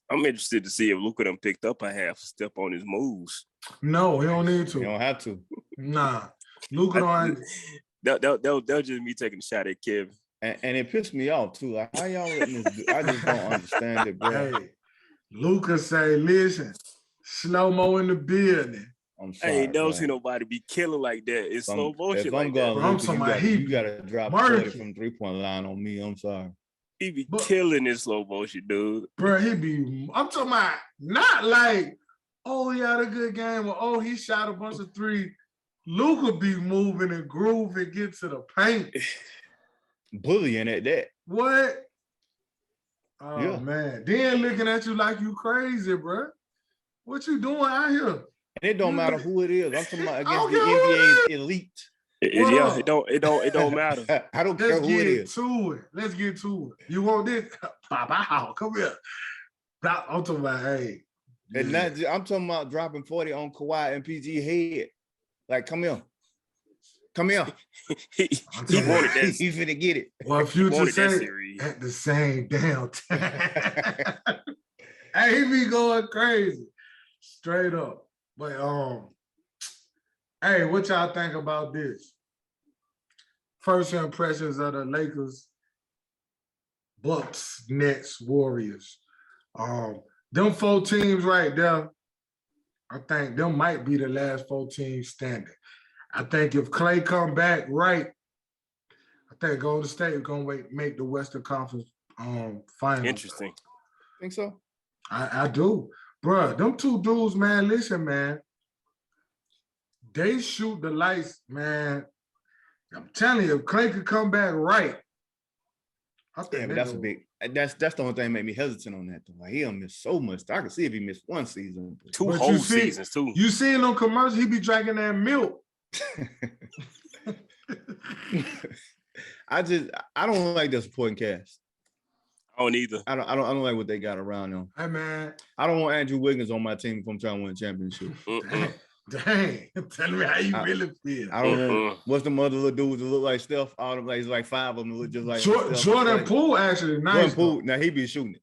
I'm interested to see if Luka done picked up a half step on his moves. No, he don't need to. You don't have to. Nah, Luka don't. They'll just me taking a shot at Kevin. And it pissed me off too. Like, how y'all letting this do? I just don't understand it, bro. Hey, Luka say, listen, slow-mo in the building. I'm sorry. I ain't never seen nobody be killing like that. It's slow motion like that. I'm talking about you gotta drop 40 from 3-point line on me. I'm sorry. He be killing in slow motion, dude. Bro, I'm talking about not like, oh, he had a good game or oh, he shot a bunch of threes. Luka be moving and grooving, get to the paint. Bullying at that. What? Oh, yeah. Man. Then looking at you like you crazy, bro. What you doing out here? And it don't matter who it is. I'm talking about against the NBA's elite. It don't matter. I don't care who it is. Let's get to it. You want this? Pop, come here. I'm talking about, hey. And not just, I'm talking about dropping 40 on Kawhi and PG head. Like, come here. he wanted that. He's finna get it. Well, Future said at the same damn time. Hey, he be going crazy. Straight up. But hey, what y'all think about this? First impressions of the Lakers, Bucks, Nets, Warriors. Them 4 teams right there, I think them might be the last 4 teams standing. I think if Clay come back right, I think Golden State is gonna make the Western Conference final. Interesting. Think so? I do. Bruh, them 2 dudes, man, listen, man. They shoot the lights, man. I'm telling you, if Clay could come back right, I think but that's the only thing that made me hesitant on that though. Like, he'll miss so much. I can see if he missed 1 season. 2 whole seasons too. You seen them commercials, he be drinking that milk. I don't like the supporting cast. I don't either. I don't like what they got around them. Hey man, I don't want Andrew Wiggins on my team if I'm trying to win a championship. Dang, tell me how you really feel. I don't know what's the other little dudes that look like Steph. All them like 5 of them look just like Jordan Poole. Actually, nice. Jordan Poole. Now he be shooting it.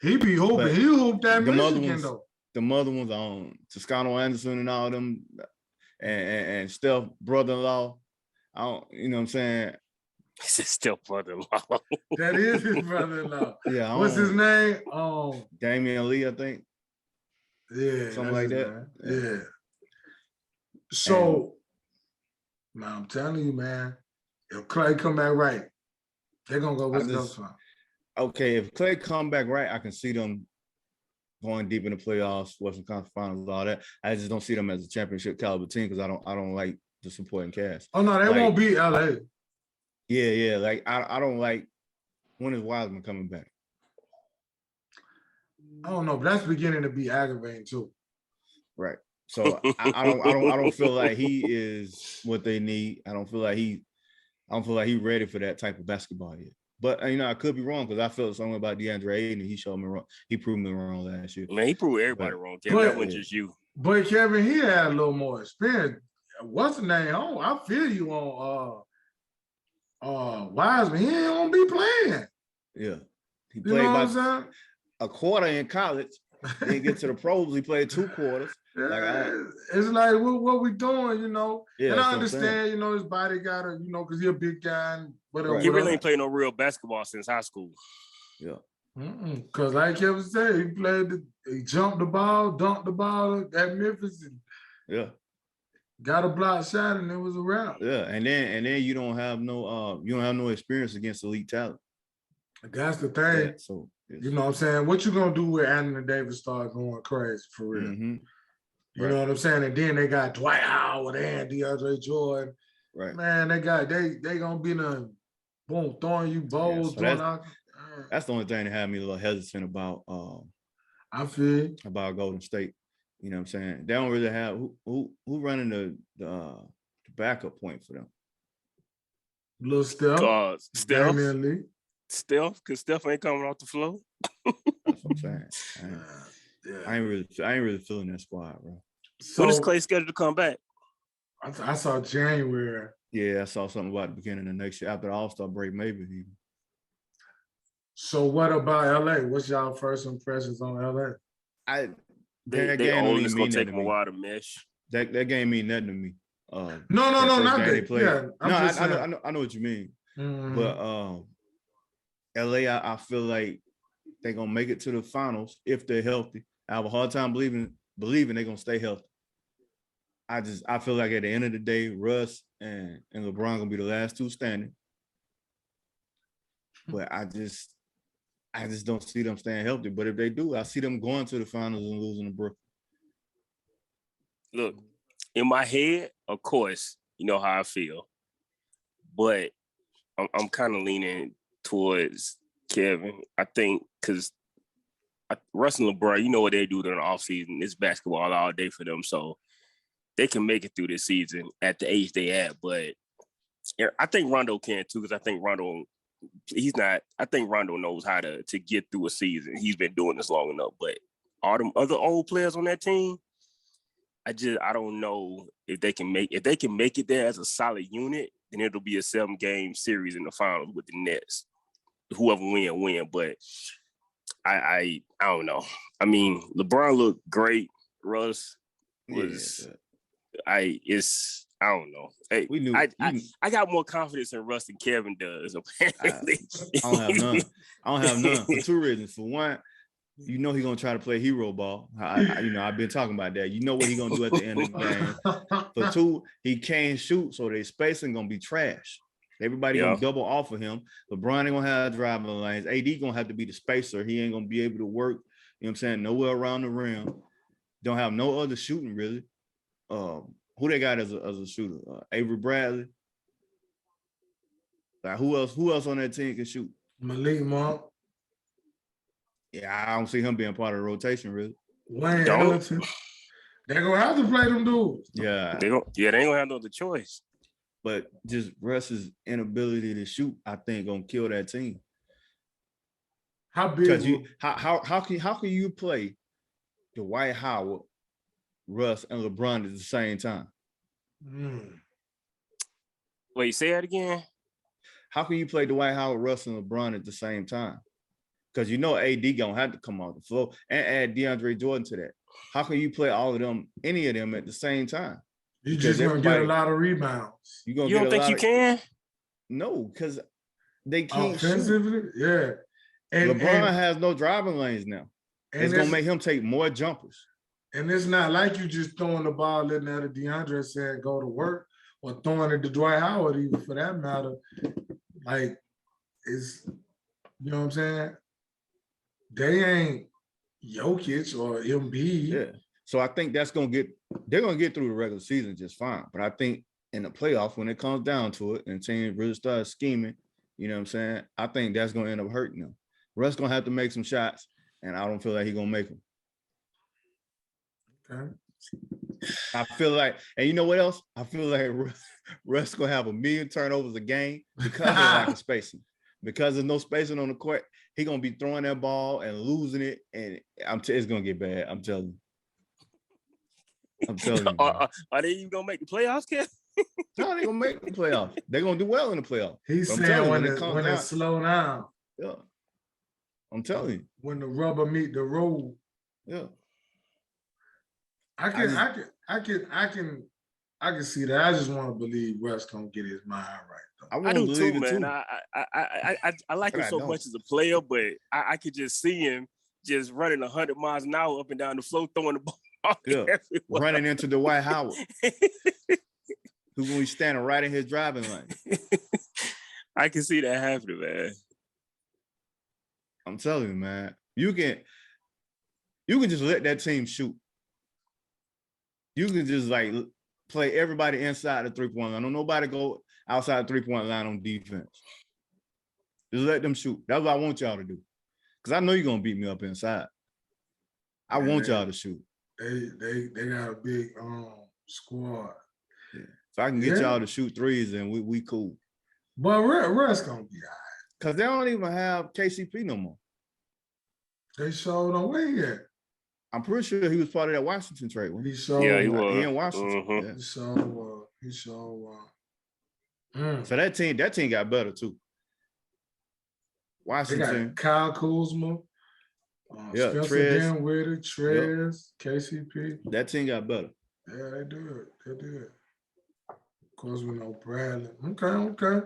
He be hooping. He hooped that Michigan though. The mother ones on Toscano Anderson and all them, and Steph brother-in-law. I don't, you know what I'm saying? He's his still brother-in-law. That is his brother-in-law. Yeah. What's his name? Damian Lee, I think. Yeah. Something like that. Yeah. So, man, I'm telling you, man, if Clay come back right, they're gonna go West Coast final. Okay, if Clay come back right, I can see them going deep in the playoffs, Western Conference Finals, all that. I just don't see them as a championship caliber team because I don't like the supporting cast. Oh no, they won't beat LA. Yeah. Like I don't like when is Wiseman coming back. I don't know, but that's beginning to be aggravating too. Right. So I don't feel like he is what they need. I don't feel like he's ready for that type of basketball yet. But I could be wrong because I felt something about DeAndre Ayton and he showed me wrong. He proved me wrong last year. Man, he proved everybody wrong. Kevin, that wasn't just you. But Kevin, he had a little more experience. What's the name? Oh, I feel you on Wiseman. He ain't gonna be playing. Yeah. He played about a quarter in college. He get to the pros, he played 2 quarters. It's like what we doing, Yeah, and I understand, his body gotta, because he's a big guy and whatever. He really ain't played no real basketball since high school. Yeah. Because like Kevin said, he jumped the ball, dunked the ball at Memphis, and got a block shot, and it was a wrap. Yeah, and then you don't have no experience against elite talent. That's the thing. Yeah, so you know what I'm saying? What you gonna do with Anthony Davis start going crazy for real? Mm-hmm. You know what I'm saying? And then they got Dwight Howard and DeAndre Jordan. Right. Man, they gonna be in a boom throwing you bowls. That's the only thing that had me a little hesitant about I feel about Golden State. You know what I'm saying? They don't really have who running the backup point for them. Little Steph. Damian Lee. Steph, because Steph ain't coming off the floor. That's what I'm saying. I ain't really feeling that squad, bro. So, when is Clay scheduled to come back? I saw January. Yeah, I saw something about the beginning of next year after the All-Star break, maybe. So what about LA? What's y'all first impressions on LA? That They game don't old. even It's gonna mean nothing take to them a me. while to mesh. That game mean nothing to me. No, That first not game they that. played. Yeah, No, I'm just saying. I know what you mean. Mhm. But LA, I feel like they're gonna make it to the finals if they're healthy. I have a hard time believing they're gonna stay healthy. I feel like at the end of the day, Russ and LeBron gonna be the last two standing. But I just don't see them staying healthy. But if they do, I see them going to the finals and losing to Brooklyn. Look, in my head, of course, you know how I feel, but I'm kind of leaning towards Kevin. I think because Russ and LeBron, you know what they do during the offseason. It's basketball all day for them, so they can make it through this season at the age they at. But I think Rondo can too, because I think Rondo knows how to get through a season. He's been doing this long enough. But all them other old players on that team, I don't know if they can make it there as a solid unit, then it'll be a 7-game series in the finals with the Nets. Whoever win. But I don't know. I mean, LeBron looked great. Russ was I don't know. Hey, we knew. I got more confidence in Russ than Kevin does. Apparently, I don't have none for two reasons. For one, you know he's gonna try to play hero ball. I've been talking about that. You know what he's gonna do at the end of the game. For two, he can't shoot, so their spacing gonna be trash. Everybody gonna double off of him. LeBron ain't gonna have driving lanes. AD gonna have to be the spacer. He ain't gonna be able to work. You know what I'm saying? Nowhere around the rim. Don't have no other shooting really. Who they got as a shooter? Avery Bradley. Like who else on that team can shoot? Malik Monk. Yeah, I don't see him being part of the rotation really. Wayne Ellington. They're gonna have to play them dudes. Yeah. They ain't gonna have no other choice. But just Russ's inability to shoot, I think, gonna kill that team. How big? How can you play Dwight Howard, Russ, and LeBron at the same time? Wait, say that again. How can you play Dwight Howard, Russ, and LeBron at the same time? Because you know AD gonna have to come off the floor and add DeAndre Jordan to that. How can you play all of them, any of them at the same time? You're just gonna get a lot of rebounds. You don't think you can? No, because they can't offensively. Shoot. Yeah, and LeBron has no driving lanes now. And it's gonna make him take more jumpers. And it's not like you just throwing the ball in there to DeAndre saying go to work, or throwing it to Dwight Howard, even for that matter. Like, it's, you know what I'm saying? They ain't Jokic or Embiid. Yeah. So I think they're gonna get through the regular season just fine. But I think in the playoffs, when it comes down to it and teams really start scheming, you know what I'm saying? I think that's gonna end up hurting them. Russ gonna have to make some shots, and I don't feel like he's gonna make them. Okay. I feel like, and you know what else? I feel like Russ gonna have 1 million turnovers a game because of lack of spacing. Because there's no spacing on the court, he's gonna be throwing that ball and losing it, and it's gonna get bad. I'm telling you. Are they even gonna make the playoffs, Kev? No, they're gonna make the playoffs. They're gonna do well in the playoffs. He's saying when it slow down. Yeah. I'm telling you. When the rubber meet the road. Yeah. I can see that. I just want to believe Russ gonna get his mind right. Though. I do too, man. I like him so much as a player, but I could just see him just running 100 miles an hour up and down the floor, throwing the ball. Running into Dwight Howard, who's gonna be standing right in his driving lane. I can see that happening, man. I'm telling you, man. You can just let that team shoot. You can just like play everybody inside the 3-point line. Don't nobody go outside the 3-point line on defense. Just let them shoot. That's what I want y'all to do. Because I know you're gonna beat me up inside. I want y'all to shoot. They got a big squad. Yeah. If I can get y'all to shoot threes, then we cool. But Russ gonna be all right. Because they don't even have KCP no more. They showed on where yet. I'm pretty sure he was part of that Washington trade. He showed. Yeah, he was. He in Washington. Mm-hmm. Yeah. He showed. So that team got better too. They got Washington. Kyle Kuzma, Yeah, Spencer Trez. Dinwiddie, Trez, KCP. That team got better. Yeah, they do it. They do it. Of course, we know Bradley. Okay.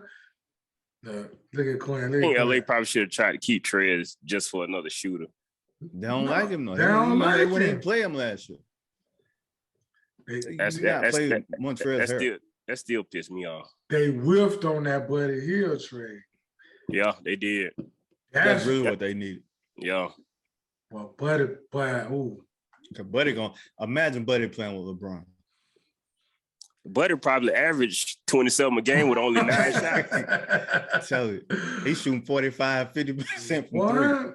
Look at Quinn. I think LA probably should have tried to keep Trez just for another shooter. They don't like him though. They don't like they wouldn't him. even play him last year. That still pissed me off. They whiffed on that Buddy Hield trade. Yeah, they did. That's really what they needed. Yeah. Well, Buddy, Buddy gonna imagine Buddy playing with LeBron. Buddy probably averaged 27 a game with only 9 shots. I tell you, he's shooting 45, 50% from three.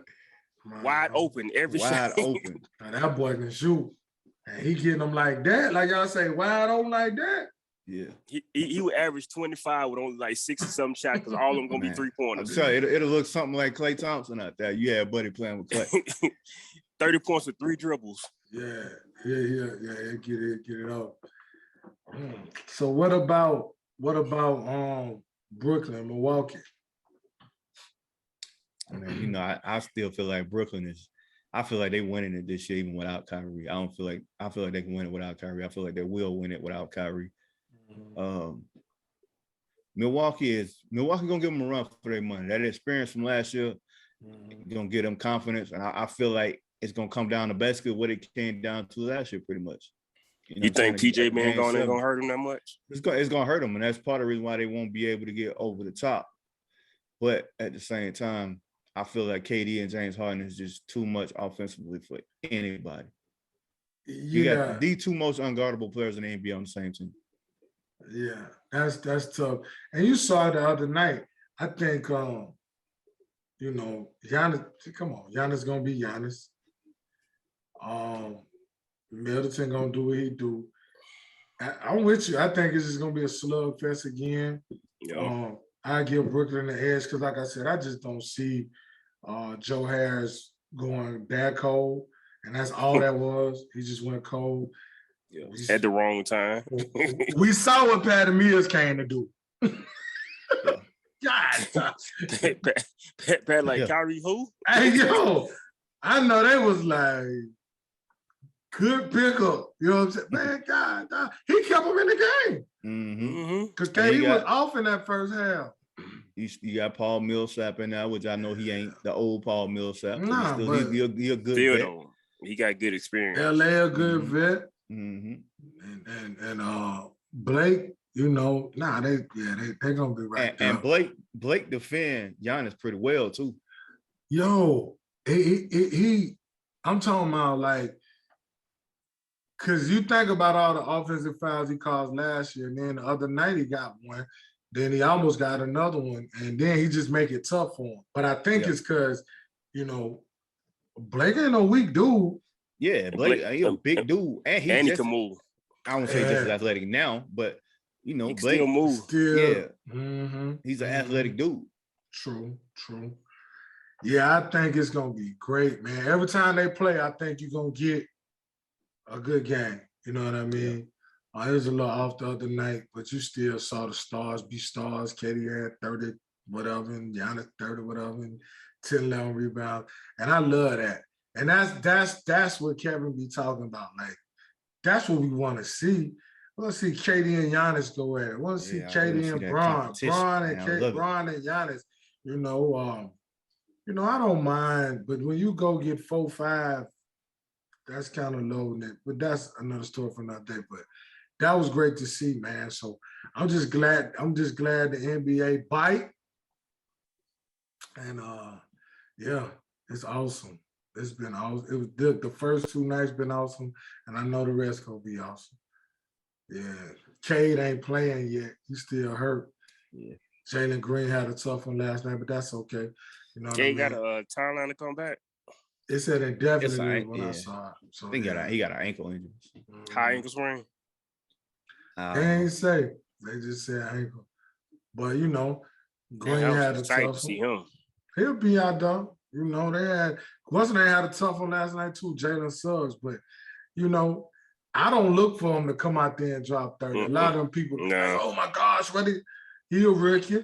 Wide open every shot. Wide open. Now, that boy can shoot. And he getting them like that. Like y'all say, wide open like that. Yeah. He would average 25 with only like 60-something shots because all of them going to be three-pointers. I'm sorry, it'll look something like Klay Thompson out there. You had Buddy playing with Klay. 30 points with 3 dribbles. Yeah. Get it up. So what about Brooklyn, Milwaukee? Man, I still feel like Brooklyn is. I feel like they winning it this year even without Kyrie. I feel like they can win it without Kyrie. I feel like they will win it without Kyrie. Milwaukee gonna give them a run for their money. That experience from last year gonna give them confidence, and I feel like it's gonna come down to basically what it came down to last year, pretty much. You think PJ man gonna hurt him that much? It's gonna hurt them, and that's part of the reason why they won't be able to get over the top. But at the same time, I feel like KD and James Harden is just too much offensively for anybody. You got the two most unguardable players in the NBA on the same team. Yeah, that's tough. And you saw it the other night. I think Giannis. Come on, Giannis gonna be Giannis. Middleton gonna do what he do. I'm with you. I think it's just gonna be a slugfest again. Yeah. I give Brooklyn the edge because, like I said, I just don't see Joe Harris going that cold, and that's all that was. He just went cold. Yeah, at the wrong time. We saw what Patty Mills came to do. God, Pat like Kyrie who? Hey yo, I know they was like good pickup. You know what I'm saying? Man, God, he kept him in the game. Because KD was off in that first half. You got Paul Millsap in there, which I know he ain't the old Paul Millsap. Nah, but he a good vet. He got good experience. LA a good vet. And Blake, they gonna be right there. And Blake defend Giannis pretty well too. Yo, I'm talking about like, cause you think about all the offensive fouls he caused last year, and then the other night he got one, then he almost got another one, and then he just make it tough for him. But I think it's cause, Blake ain't no weak dude. Yeah, Blake, he a big dude, and he can move. I won't say just as athletic now, but he Blake still move. He's an athletic dude. True. Yeah, I think it's gonna be great, man. Every time they play, I think you're gonna get a good game. You know what I mean? It was a little off the other night, but you still saw the stars be stars. Katie had 30, whatever, and Giannis 30, whatever, and 10, 11 rebounds. And I love that. And that's what Kevin be talking about. Like, that's what we want to see. We want to see KD and Giannis go at it. We want to see KD and Bron and Giannis. I don't mind, but when you go get 4-5, that's kind of low. But that's another story for another day. But that was great to see, man. So I'm just glad the NBA bite. And it's awesome. It's been awesome. The first 2 nights been awesome, and I know the rest gonna be awesome. Yeah, Cade ain't playing yet. He's still hurt. Yeah, Jalen Green had a tough one last night, but that's okay. Cade got a timeline to come back. It said indefinitely when I saw it. So I think he got an ankle injury. High ankle sprain. They ain't say. They just said ankle. But Green had a tough one. See him. He'll be out there. They had a tough one last night too, Jalen Suggs. But I don't look for him to come out there and drop 30. A lot of them people, oh my gosh, he a rookie.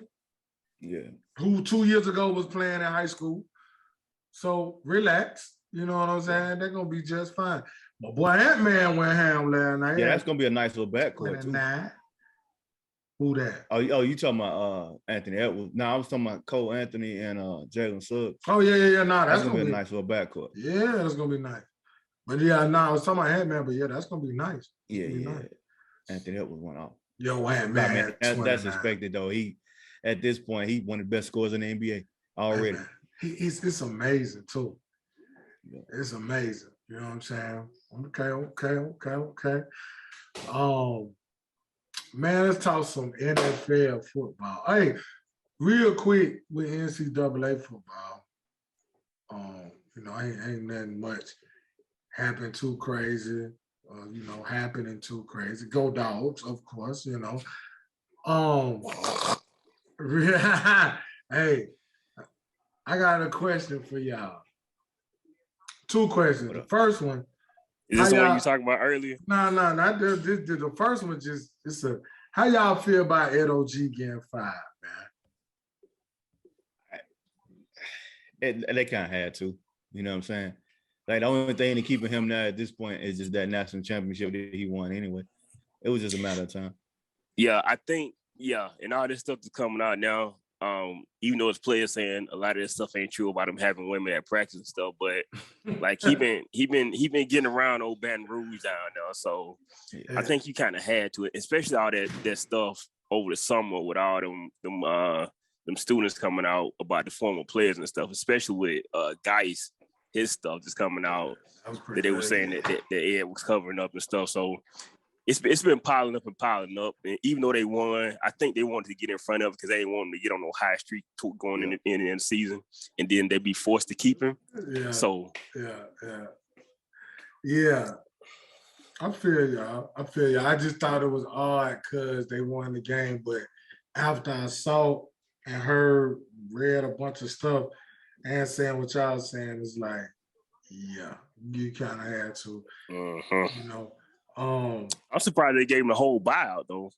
Yeah. Who 2 years ago was playing in high school. So relax. You know what I'm saying? They're gonna be just fine. My boy Ant-Man went ham last night. Yeah, that's gonna be a nice little backcourt too. Who that? Oh, you talking about Anthony Edwards? No, I was talking about Cole Anthony and Jalen Suggs. Oh yeah. No, that's gonna be a nice little backcourt. Yeah, that's gonna be nice. But yeah, I was talking about Ant-Man, but yeah, that's gonna be nice. Yeah. Nice. Anthony Edwards went off. Yo, Ant-Man. That's expected though. He at this point, he one of the best scorers in the NBA already. It's amazing too. Yeah. It's amazing. You know what I'm saying? Okay. Man, let's talk some NFL football. Hey, real quick with NCAA football. Ain't nothing much happened too crazy. Happening too crazy. Go Dogs, of course. Hey, I got a question for y'all. 2 questions. The first one. Is this the one you talking about earlier? No, not this. The first one how y'all feel about Ed OG getting fired, man? They kind of had to. You know what I'm saying? Like the only thing keeping him now at this point is just that national championship that he won anyway. It was just a matter of time. Yeah, I think, and all this stuff that's coming out now, even though it's players saying a lot of this stuff ain't true about him having women at practice and stuff, but like he been getting around old Baton Rouge down there. So I think you kind of had to, especially all that stuff over the summer with all them students coming out about the former players and stuff, especially with Geis, his stuff that's coming out that they were saying that Ed was covering up and stuff. So it's been piling up. And even though they won, I think they wanted to get in front of it because they didn't want him to get on no high street going in the season, and then they'd be forced to keep him. Yeah. So yeah. I feel y'all. I just thought it was odd because they won the game, but after I saw and read a bunch of stuff and saying what y'all saying, it's like, yeah, you kind of had to, I'm surprised they gave him a whole buyout though.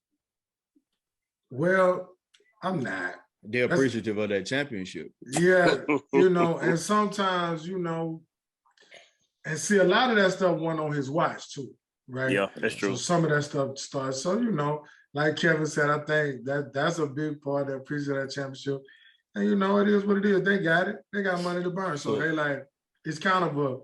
Well, I'm not. They're appreciative of that championship. Yeah, and sometimes, and see, a lot of that stuff went on his watch too, right? Yeah, that's true. So some of that stuff starts. So, like Kevin said, I think that's a big part that appreciate that championship. And it is what it is. They got it. They got money to burn. So they like, it's kind of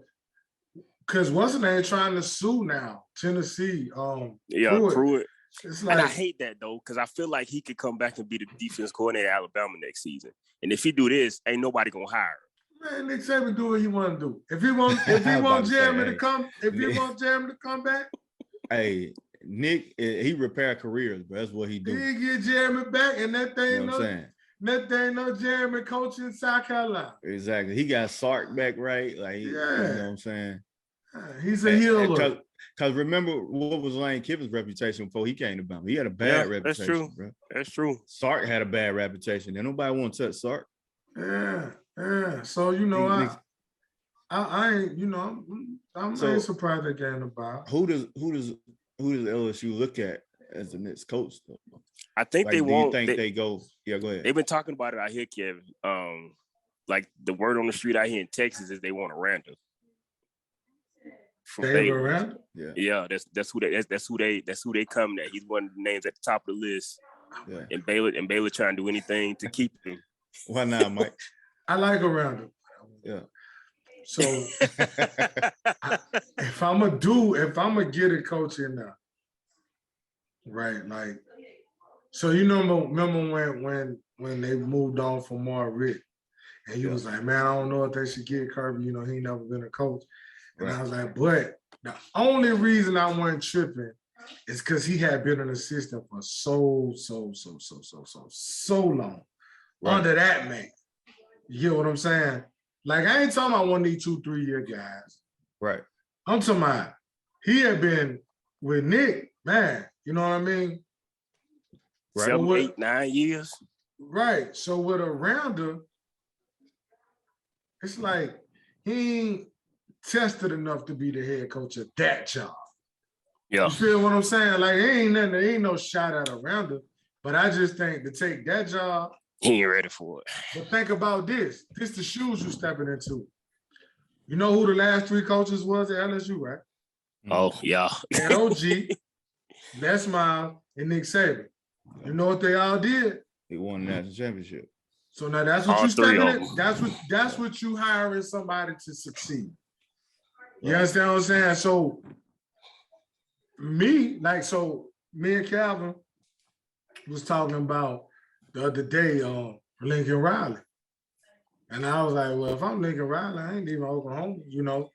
because what's the name trying to sue now? Tennessee. Pruitt. It's like, and I hate that though, because I feel like he could come back and be the defense coordinator at Alabama next season. And if he do this, ain't nobody gonna hire him. Man, Nick Saban do what he want to do. If he want Jeremy to come back. Hey, Nick, he repair careers, but that's what he do. He get Jeremy back, and that thing no Jeremy coaching South Carolina. Exactly. He got Sark back, right? Like, you know what I'm saying? He's a healer. Because remember what was Lane Kiffin's reputation before he came to Bama? He had a bad reputation. That's true. Bro. That's true. Sark had a bad reputation. And nobody want to touch Sark. Yeah. So I ain't, I ain't surprised they getting about. Who does LSU look at as the next coach though? I think they won't. They go? Yeah, go ahead. They've been talking about it out here, Kevin. Like the word on the street out here in Texas is they want a Randall. Yeah, that's who they come at. He's one of the names at the top of the list. Yeah. And Baylor trying to do anything to keep him. Why not, Mike? I like a Randall. Yeah. So if I'm gonna get a coach in there, right? Like, so remember when they moved on from Mark Richt, and he was like, man, I don't know if they should get Kirby. He never been a coach. And I was like, but the only reason I wasn't tripping is because he had been an assistant for so long under that man. You hear what I'm saying? Like, I ain't talking about one of these 2-3 year guys. Right. I'm talking about he had been with Nick, man. You know what I mean? Right. 7, 8, 9 years. Right. So with a rounder, it's like he ain't tested enough to be the head coach of that job. Yeah. You feel what I'm saying? Like, there ain't no shot at a rounder, but I just think to take that job. He ain't ready for it. But think about this. This the shoes you stepping into. You know who the last 3 coaches was at LSU, right? Oh, yeah. Ed OG, Les Miles, and Nick Saban. You know what they all did? They won the national championship. So now that's what All you three stepping of in. them. That's what you hiring somebody to succeed. You understand what I'm saying? So me and Calvin was talking about the other day Lincoln Riley. And I was like, well, if I'm Lincoln Riley, I ain't leaving Oklahoma. You know,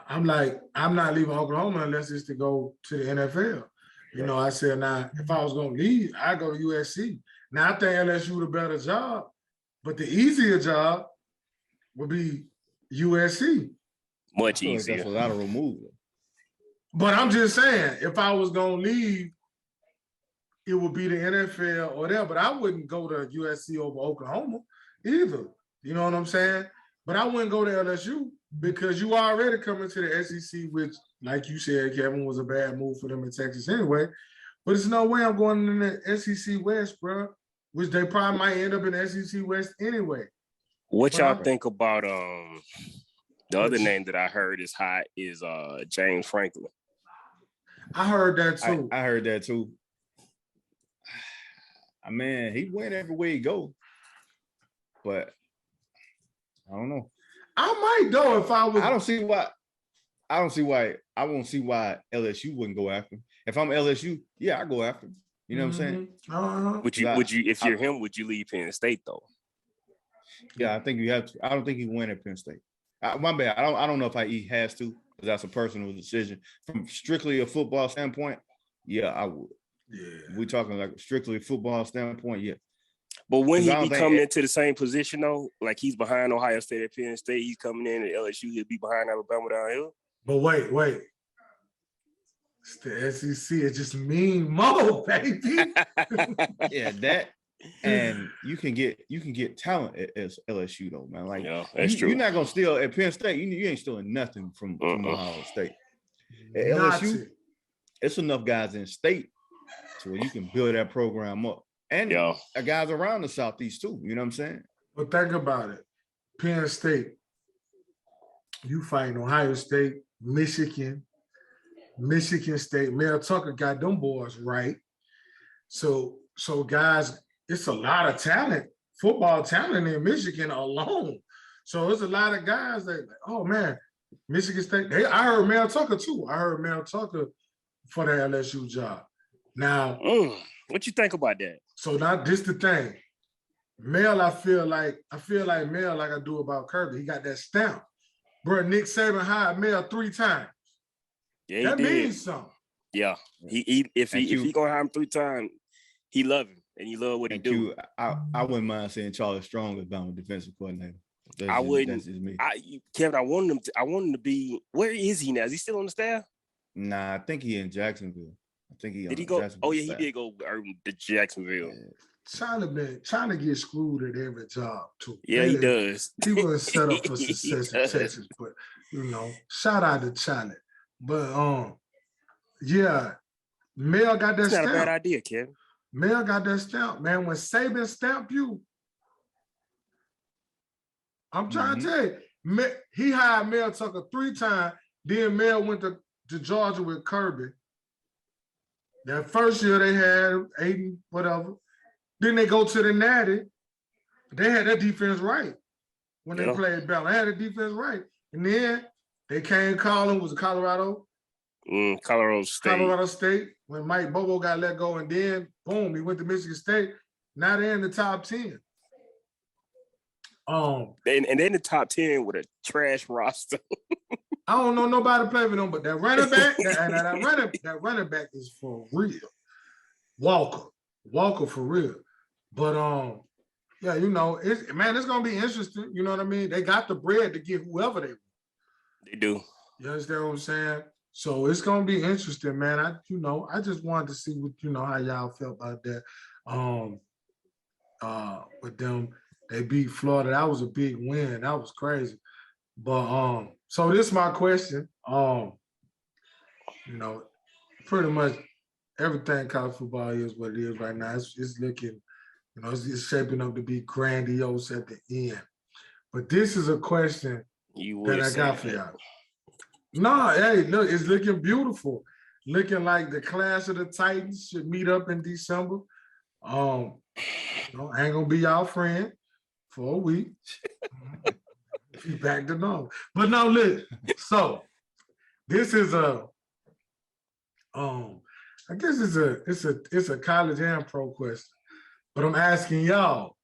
I'm like, I'm not leaving Oklahoma unless it's to go to the NFL. You know, I said, now, if I was going to leave, I'd go to USC. Now, I think LSU the better job, but the easier job would be USC. Much easier. That's a lot of removal. But I'm just saying, if I was going to leave, it would be the NFL or whatever. But I wouldn't go to USC over Oklahoma either. You know what I'm saying? But I wouldn't go to LSU because you already coming to the SEC, which, like you said, Kevin, was a bad move for them in Texas anyway. But there's no way I'm going in the SEC West, bro, which they probably might end up in the SEC West anyway. What y'all think about the other name that I heard is hot is James Franklin? I heard that too. I heard that too. I mean, he went everywhere he go, but I don't know. I might though if I was. I won't see why LSU wouldn't go after him. If I'm LSU, yeah, I go after him. You know what I'm saying? Would you if you're him, would you leave Penn State though? Yeah, I think you have to. I don't think he went at Penn State. My bad. I don't know if he has to, because that's a personal decision. From strictly a football standpoint, yeah, I would. Yeah. We're talking like strictly football standpoint, yeah. But when he be coming into the same position though, like he's behind Ohio State at Penn State, he's coming in at LSU, he'll be behind Alabama down here. But wait. It's the SEC. It's just mean mo, baby. Yeah, that. And you can get talent at LSU though, man. Like, yeah, that's true. You're not gonna steal at Penn State. You ain't stealing nothing from Ohio State. At LSU, it's enough guys in state to where you can build that program up, and guys around the Southeast too. You know what I'm saying? But think about it. Penn State, you fighting Ohio State, Michigan State. Mel Tucker got them boys right. So guys. It's a lot of talent, football talent in Michigan alone. So there's a lot of guys that, oh man, Michigan State. I heard Mel Tucker too. I heard Mel Tucker for the LSU job. Now, what you think about that? So now this the thing. Mel, I feel like Mel like I do about Kirby. He got that stamp. Bro, Nick Saban hired Mel 3 times. Yeah, that means something. Yeah, if he gonna hire him 3 times, he love him. And you love what he do. I wouldn't mind saying Charlie Strong as Bama defensive coordinator. I wouldn't. That's just me. Kevin, I want him to be. Where is he now? Is he still on the staff? Nah, I think he in Jacksonville. I think he. Did he go? Oh yeah, he did go to Jacksonville. Yeah. Trying to get screwed at every job too. Yeah, he does. He was set up for success in Texas, but shout out to Charlie. But yeah, Mel got that. It's not a bad idea, Kevin. Mel got that stamp, man. When Saban stamp you, I'm trying to tell you, he hired Mel Tucker 3 times. Then Mel went to Georgia with Kirby. That first year they had Aiden, whatever. Then they go to the Natty. They had that defense right when they played Bell. They had the defense right. And then they came calling, was it Colorado? Colorado State. When Mike Bobo got let go, and then boom, he went to Michigan State. Now they're in the top 10. And they're in the top 10 with a trash roster. I don't know nobody play for them, but that running back, that running back is for real. Walker for real. But yeah, it's gonna be interesting. You know what I mean? They got the bread to get whoever they want. They do. You understand what I'm saying? So it's gonna be interesting, man. I just wanted to see what how y'all felt about that. But them they beat Florida. That was a big win. That was crazy. But so this is my question. Pretty much everything college football is what it is right now. It's looking You know, it's shaping up to be grandiose at the end. But this is a question that I got for y'all. No, hey, look, it's looking beautiful. Looking like the class of the Titans should meet up in December. You know, I ain't gonna be y'all friend for a week. Be back to normal. But no, look, so this is a I guess it's a college and pro question. But I'm asking y'all,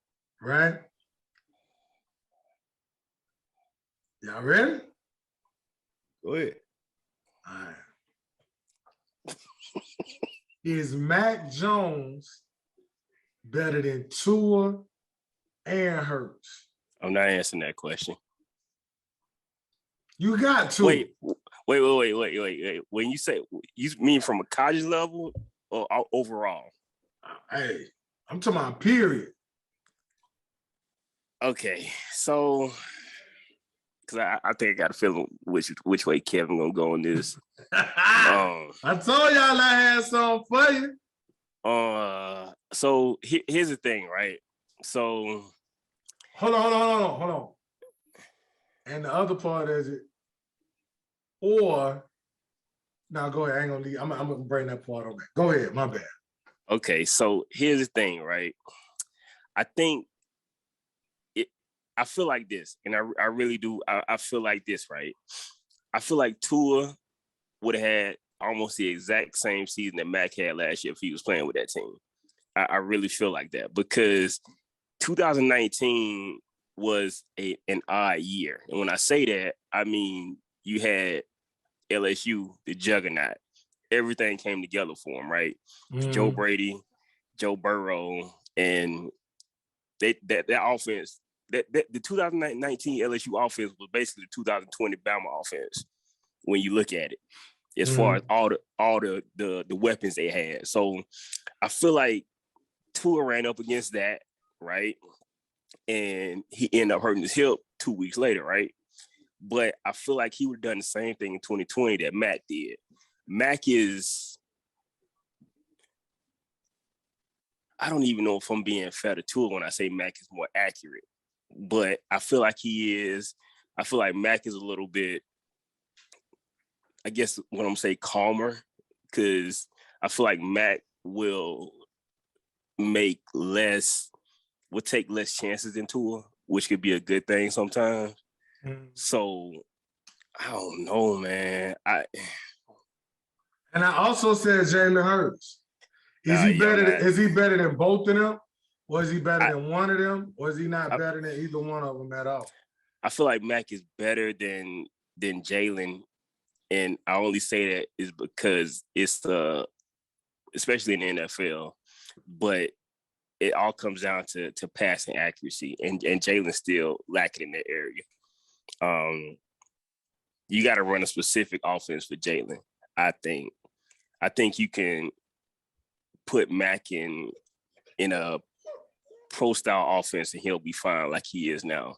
right? Y'all ready? Go ahead. All right. Is Mac Jones better than Tua and Hurts? I'm not answering that question. You got to. Wait. When you say, you mean from a college level or overall? Hey, I'm talking about period. Okay, so because I think I got a feeling which way Kevin gonna go on this. I told y'all I had something for you. So here's the thing, right? So hold on. And the other part is it, or now go ahead. I ain't gonna leave. I'm gonna bring that part on back. Go ahead, my bad. Okay, so here's the thing, right? I think I feel like this, and I really do. I feel like this, right? I feel like Tua would have had almost the exact same season that Mac had last year if he was playing with that team. I really feel like that because 2019 was an odd year. And when I say that, I mean, you had LSU, the juggernaut. Everything came together for him, right? Joe Brady, Joe Burrow, and that offense, the 2019 LSU offense was basically the 2020 Bama offense when you look at it, as far as all the weapons they had. So I feel like Tua ran up against that, right? And he ended up hurting his hip 2 weeks later, right? But I feel like he would have done the same thing in 2020 that Mac did. Mac is, I don't even know if I'm being fair to Tua when I say Mac is more accurate, but I feel like I feel like Mac is a little bit, I guess what I'm saying, calmer, because I feel like Mac will take less chances in Tua, which could be a good thing sometimes. So I don't know, man. And I also said Jalen Hurts. Is he better than both of them? Or is he better than one of them? Or is he not better than either one of them at all? I feel like Mac is better than Jalen. And I only say that is because it's especially in the NFL, but it all comes down to passing accuracy, and Jalen's still lacking in that area. You got to run a specific offense for Jalen. I think you can put Mac in a pro style offense and he'll be fine like he is now.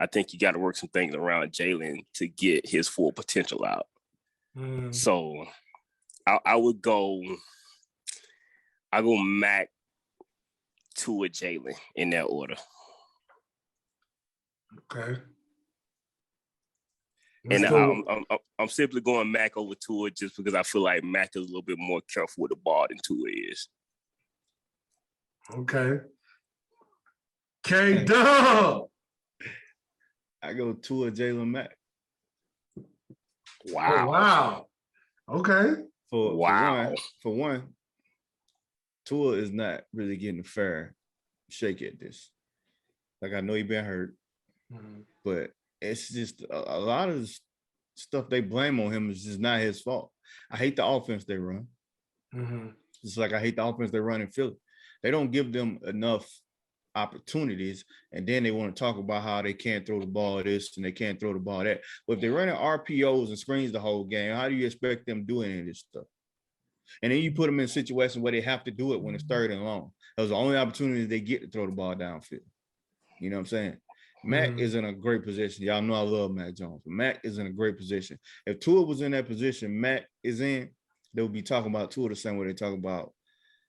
I think you got to work some things around Jalen to get his full potential out. So I go Mac to a Jalen in that order. Okay. And I'm simply going Mac over Tua just because I feel like Mac is a little bit more careful with the ball than Tua is. Okay. K-Dub. I go Tua, Jalen Mac. Wow. Oh, wow. Okay. For one, Tua is not really getting a fair shake at this. Like, I know he been hurt, but it's just a lot of stuff they blame on him is just not his fault. I hate the offense they run. Just like I hate the offense they run in Philly. They don't give them enough opportunities, and then they want to talk about how they can't throw the ball this and they can't throw the ball that. But if they're running RPOs and screens the whole game, how do you expect them doing any of this stuff? And then you put them in situations where they have to do it when it's third and long. Those are the only opportunities they get to throw the ball downfield. You know what I'm saying? Mac is in a great position. Y'all know I love Mac Jones, but Mac is in a great position. If Tua was in that position Mac is in, they would be talking about Tua the same way they talk about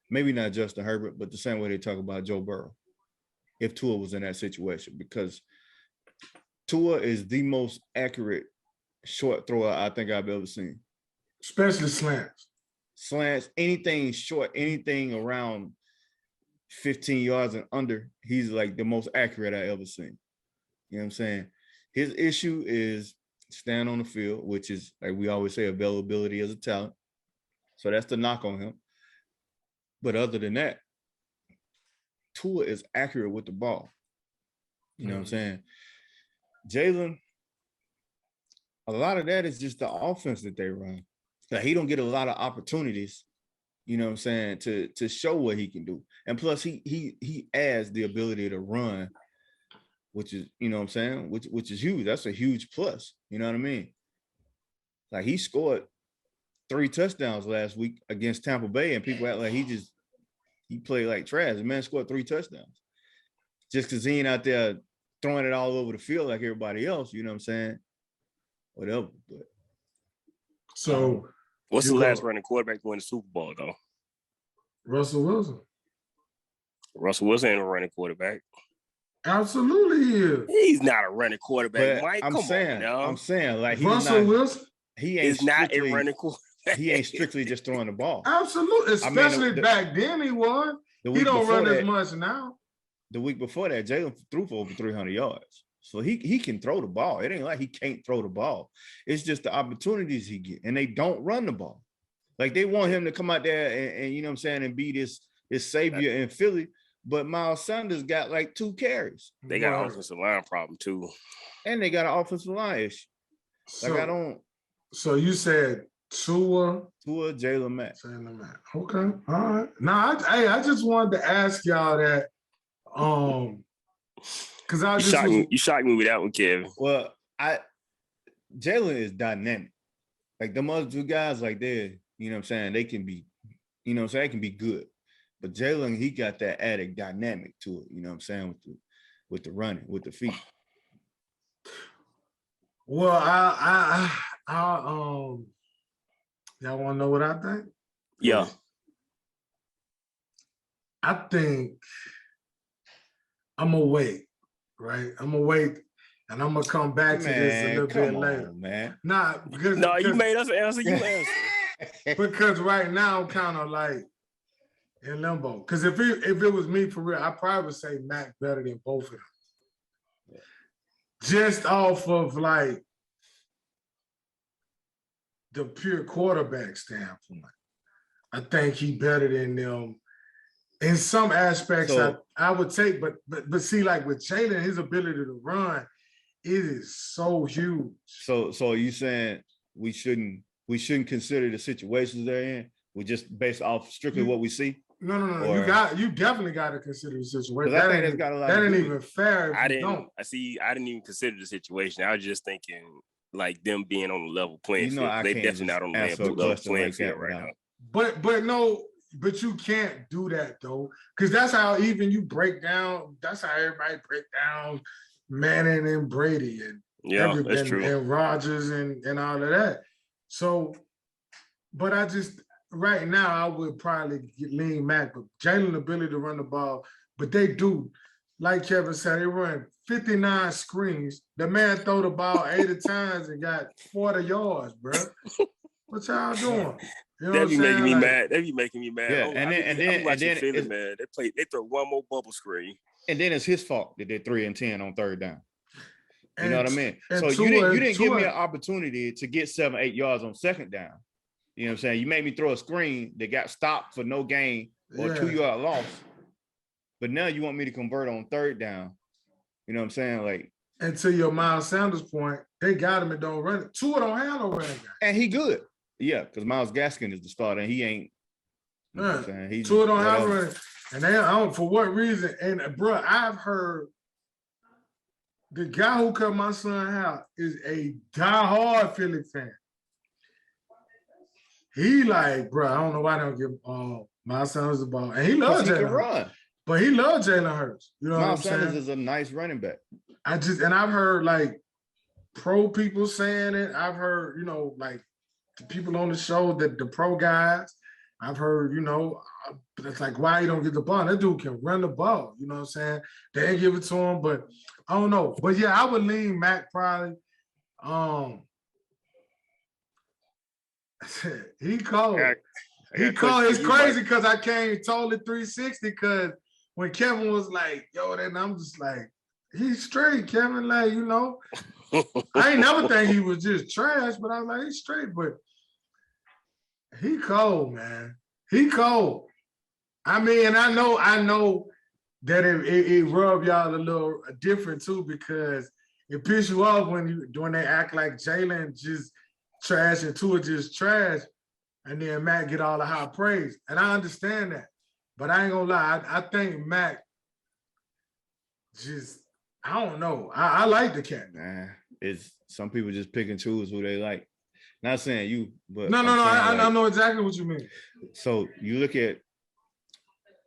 maybe not Justin Herbert, but the same way they talk about Joe Burrow, if Tua was in that situation, because Tua is the most accurate short thrower I think I've ever seen. Especially slants. Slants, anything short, anything around 15 yards and under, he's like the most accurate I ever seen. You know what I'm saying? His issue is stand on the field, which is, like we always say, availability as a talent. So that's the knock on him. But other than that, Tua is accurate with the ball. You know what I'm saying? Jalen, a lot of that is just the offense that they run. Like, he don't get a lot of opportunities, you know what I'm saying, to show what he can do. And plus he adds the ability to run, which is, you know what I'm saying, which is huge. That's a huge plus. You know what I mean? Like, he scored 3 touchdowns last week against Tampa Bay, and people act like he played like trash. The man scored 3 touchdowns. Just because he ain't out there throwing it all over the field like everybody else, you know what I'm saying? Whatever. But so what's the last running quarterback to win the Super Bowl, though? Russell Wilson. Russell Wilson ain't a running quarterback. Absolutely he is. He's not a running quarterback, but Mike. I'm saying, like, Russell Wilson, he is not a running quarterback. He ain't strictly just throwing the ball. Absolutely, especially back then he was. He don't run as much now. The week before that, Jalen threw for over 300 yards. So he can throw the ball. It ain't like he can't throw the ball. It's just the opportunities he get, and they don't run the ball. Like, they want him to come out there and you know what I'm saying, and be this savior in Philly. But Miles Sanders got like 2 carries. They got an offensive line problem too. And they got an offensive line issue. So you said Tua, Jalen Mack. Okay, all right. Now, I just wanted to ask y'all that, because you shocked me with that one, Kevin. Well, Jalen is dynamic. Like, the other 2 guys, like, they, you know what I'm saying, they can be, you know what I'm saying, they can be good. But Jalen, he got that added dynamic to it, you know what I'm saying, with the running, with the feet. Well, y'all want to know what I think? Yeah. I think I'm going to wait, right? I'm going to wait, and I'm going to come back to this a little bit later. Man. You made us answer. You answer. Because right now I'm kind of like in limbo. Because if it was me for real, I probably would say Mac better than both of them. Yeah. Just off of like the pure quarterback standpoint, I think he better than them. In some aspects, I would take, but see, like with Jalen, his ability to run, it is so huge. So are you saying we shouldn't consider the situations they're in? We just based off strictly what we see? No. You definitely got to consider the situation. That ain't even fair. I didn't even consider the situation. I was just thinking like them being on the level playing field. They definitely not on the level playing field right now. But you can't do that though, because that's how even you break down. That's how everybody break down Manning and Brady and that's true, and Rodgers and all of that. So, but I just right now I would probably lean Mac, but Jalen's ability to run the ball, but they do, like Kevin said, they run 59 screens. The man throw the ball 80 times and got 40 yards, bro. What y'all doing? You know That'd be making me mad. That'd be making me mad. Yeah, and then Philly, man. They throw one more bubble screen. And then it's his fault that they're 3 and 10 on third down. You know what I mean? So you didn't give me an opportunity to get 7-8 yards on second down. You know what I'm saying? You made me throw a screen that got stopped for no gain or 2-yard loss. But now you want me to convert on third down. You know what I'm saying? Like, and to your Miles Sanders point, they got him and don't run it. Tua don't have no running guy. And he good. Yeah, because Myles Gaskin is the starter and he ain't. You know what I'm saying? Tua don't have running. And they don't, for what reason? And bro, I've heard the guy who cut my son out is a diehard Philly fan. He like, bro, I don't know why they don't give Miles Sanders the ball. And he loves Jalen Hurts. But he loves Jalen Hurts. You know Miles what I'm saying? Sanders is a nice running back. I've heard like pro people saying it. I've heard, like the people on the show, that the pro guys, I've heard, it's like, why he don't get the ball? That dude can run the ball, you know what I'm saying? They ain't give it to him, but I don't know. But yeah, I would lean Mac probably. He cold. He cold. It's crazy because I came totally 360 because when Kevin was like, yo, then I'm just like, he's straight, Kevin. Like, I ain't never think he was just trash, but I was like, he's straight, but he cold, man. He cold. I mean, and I know that it rub y'all a little different too because it pisses you off when they act like Jalen just trash and Tua just trash, and then Mac get all the high praise. And I understand that. But I ain't gonna lie, I think Mac just, I don't know. I like the cat. Nah, it's some people just pick and choose who they like. Not saying you, but no, I know exactly what you mean. So you look at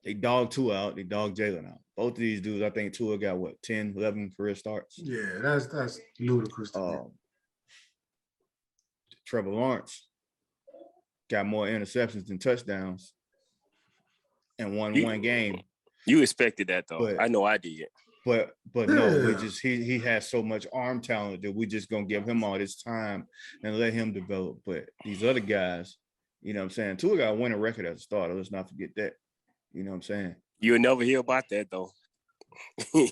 they dog Tua out, they dog Jalen out. Both of these dudes, I think Tua got 10, 11 career starts. Yeah, that's ludicrous to me. Trevor Lawrence got more interceptions than touchdowns and won one game. You expected that though. But I know I did. But no, we just he has so much arm talent that we just gonna give him all this time and let him develop. But these other guys, you know what I'm saying? Tua got a winning record as a starter. Let's not forget that. You know what I'm saying? You'll never hear about that though.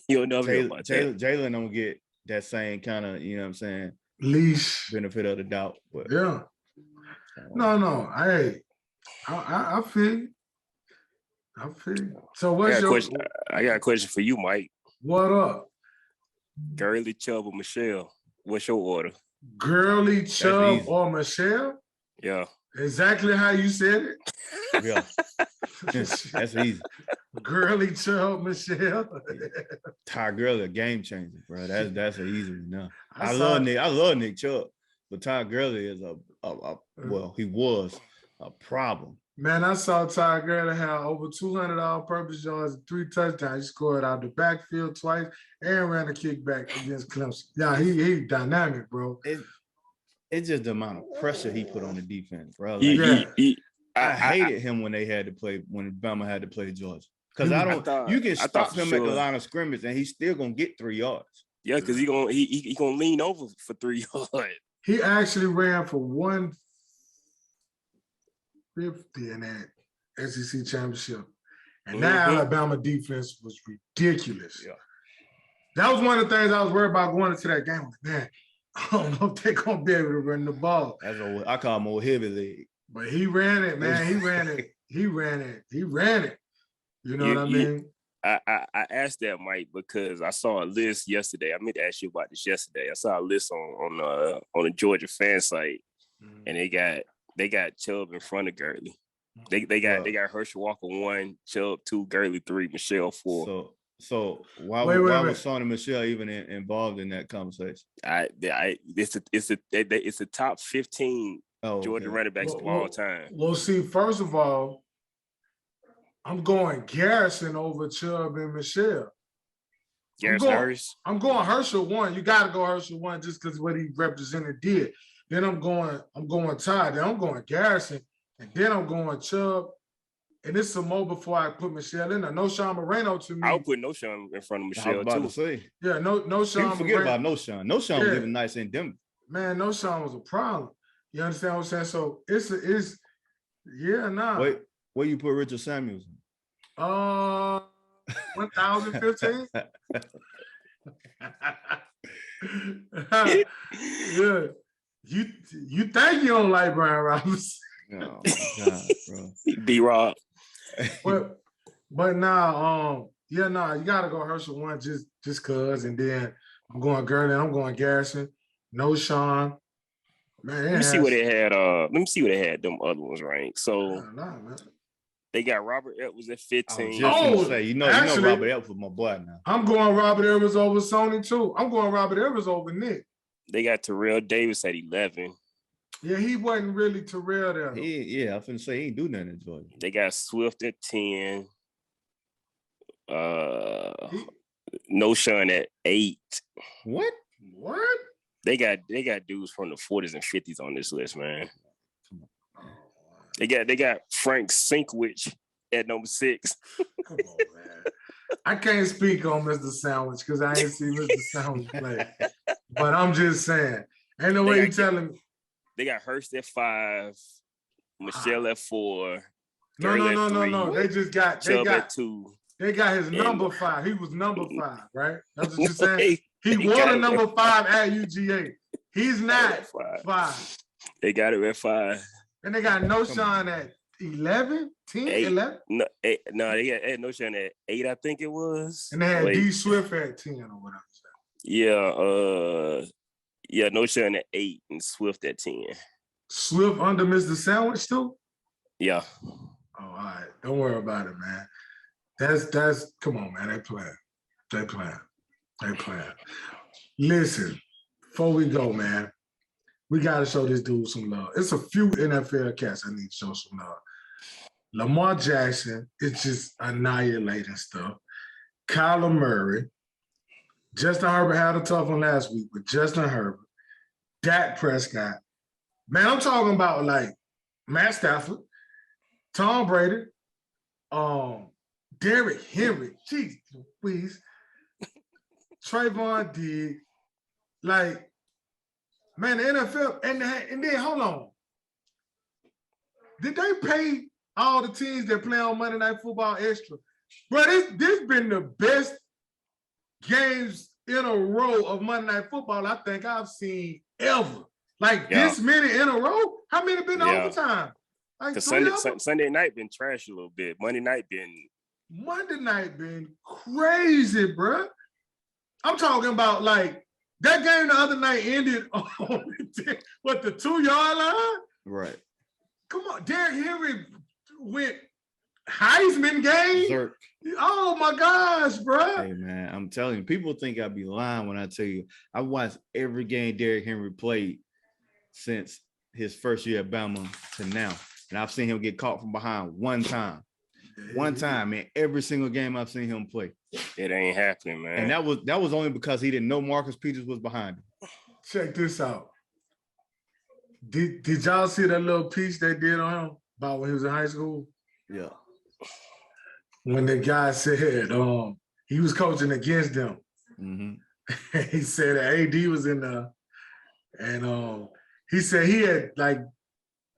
You'll never hear about that. Jalen don't get that same kind of, you know what I'm saying, leash benefit of the doubt. But yeah. No. I feel. So what's I got a question for you, Mike. What up? Gurley, Chubb, or Michelle? What's your order? Gurley, Chubb, or Michelle? Yeah. Exactly how you said it? Yeah. That's easy. Gurley, Chubb, Michelle. Ty Gurley, a game changer, bro. That's an easy one now. I love Nick Chubb, but Ty Gurley is he was a problem. Man, I saw Ty Gurley have over 200 all-purpose yards and 3 touchdowns. He scored out the backfield twice and ran a kickback against Clemson. Yeah, he dynamic, bro. It's just the amount of pressure he put on the defense, bro. Like, I hated him when Bama had to play Georgia. Because you can stop him at the line of scrimmage and he's still gonna get 3 yards. Yeah, because he gonna lean over for 3 yards. He actually ran for 150 in that SEC championship. And that Alabama defense was ridiculous. Yeah. That was one of the things I was worried about going into that game. Man, I don't know if they're going to be able to run the ball. I call him a heavy leg. But he ran it, man. He ran it. He ran it. You know what I mean? I asked that, Mike, because I saw a list yesterday. I meant to ask you about this yesterday. I saw a list on the Georgia fan site, and they got Chubb in front of Gurley. They got Herschel Walker 1, Chubb 2, Gurley 3, Michelle 4. So why was Sonny Michelle even involved in that conversation? It's a top 15 Georgia running backs of all time. Well, see, first of all, I'm going Garrison over Chubb and Michelle. I'm going Herschel 1. You got to go Herschel 1 just because what he represented did. Then I'm going Todd. Then I'm going Garrison, and then I'm going Chubb. And it's some more before I put Michelle in there. No Sean Moreno to me. I would put No Sean in front of Michelle. I was about to say. Yeah, no Sean. People forget about No Sean. No Sean was living nice in Denver. Man, No Sean was a problem. You understand what I'm saying? So it's Wait, where you put Richard Samuels? 1015. Yeah. You think you don't like Brian Robinson? Oh my God, bro. B-Rob. But now, you gotta go Herschel 1 just cause, and then I'm going Gurley, I'm going Garrison, No Sean. Man, let me see what they had. Let me see what they had. Them other ones ranked. So they got Robert Edwards at 15. You know Robert Edwards was my boy now. I'm going Robert Edwards over Sony too. I'm going Robert Edwards over Nick. They got Terrell Davis at 11. Yeah, he wasn't really Terrell there. I was finna say he ain't do nothing in Georgia. They got Swift at 10. No Sean at 8. What? They got dudes from the 40s and 50s on this list, man. They got Frank Sinkwich at number 6. Come on, man. I can't speak on Mr. Sandwich because I ain't seen Mr. Sandwich play. But I'm just saying, ain't no way you telling me. They got Hurst at 5, Michelle at 4. No. They got at 2. They got his number 5. He was number 5, right? That's what you're saying. He won a number 5 at UGA. He's not 5. They got it at 5. And they got No Sean at 11, 10, 11? No, they got No Sean at 8, I think it was. And they had D Swift at 10 or whatever. Yeah, No Sean at 8 and Swift at 10. Swift under Mr. Sandwich too? Yeah. Oh, all right. Don't worry about it, man. That's come on, man. They playing. Listen, before we go, man, we got to show this dude some love. It's a few NFL cats I need to show some love. Lamar Jackson is just annihilating stuff. Kyler Murray. Justin Herbert had a tough one last week, but Justin Herbert, Dak Prescott. Man, I'm talking about like Matt Stafford, Tom Brady, Derrick Henry, jeez Louise, Trayvon Diggs, like, man, the NFL, and then hold on. Did they pay all the teams that play on Monday Night Football extra? Bro, this been the best games in a row of Monday Night Football I think I've seen ever. Like this many in a row? How many been overtime? Like Sunday night been trash a little bit. Monday night been crazy, bro. I'm talking about like that game the other night ended on the 2-yard line? Right. Come on, Derrick Henry went Heisman game. Zerk. Oh my gosh, bro. Hey man, I'm telling you, people think I'd be lying when I tell you I watched every game Derrick Henry played since his first year at Bama to now. And I've seen him get caught from behind one time. One time in every single game I've seen him play. It ain't happening, man. And that was only because he didn't know Marcus Peters was behind him. Check this out. Did y'all see that little piece they did on him about when he was in high school? Yeah. When the guy said he was coaching against them. Mm-hmm. He said AD was in there, and he said he had like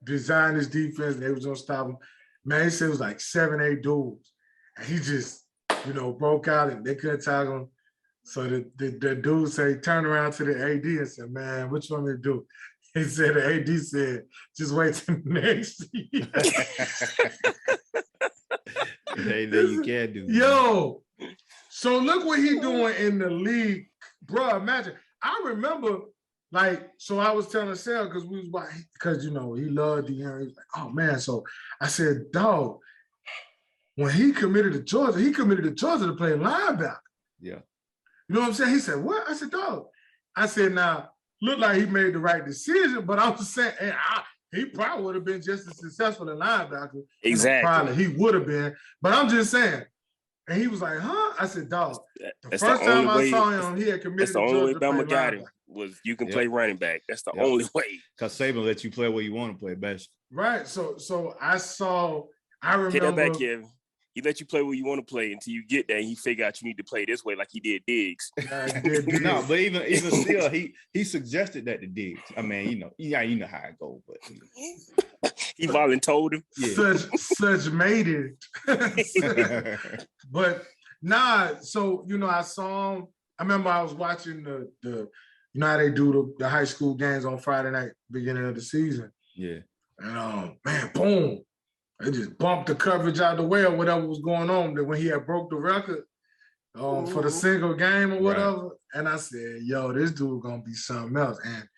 designed his defense and they was gonna stop him. Man, he said it was like 7, 8 dudes. And he just, broke out and they couldn't tackle him. So the dude said, he turned around to the AD and said, man, what you want me to do? He said, the AD said, just wait till next year. You can't do. Yo, so look what he doing in the league. Bro, imagine. I remember, so I was telling Sal because he loved the Henry. He was like, oh man. So I said, dog, when he committed to Georgia to play linebacker. Yeah. You know what I'm saying? He said, what? I said, dog. I said, now, look like he made the right decision, but I was saying, he probably would have been just as successful in linebacker. Exactly. Probably he would have been. But I'm just saying. And he was like, huh? I said, dog, the first time I saw him, he had committed to Georgia. That's the only way Bama got him was you can play running back. That's the only way. Because Saban lets you play where you want to play best. Right. So I remember. Hit that back, Kevin. He let you play where you want to play until you get there and he figure out you need to play this way like he did Diggs. No, but even still, he suggested that to Diggs. I mean, you know how it goes, but he volunteered him. Yeah. Such made it. But nah, so I saw him. I remember I was watching the how they do the high school games on Friday night, beginning of the season. Yeah. And man, boom. They just bumped the coverage out the way or whatever was going on. That when he had broke the record for the single game or whatever. Right. And I said, yo, this dude gonna be something else. And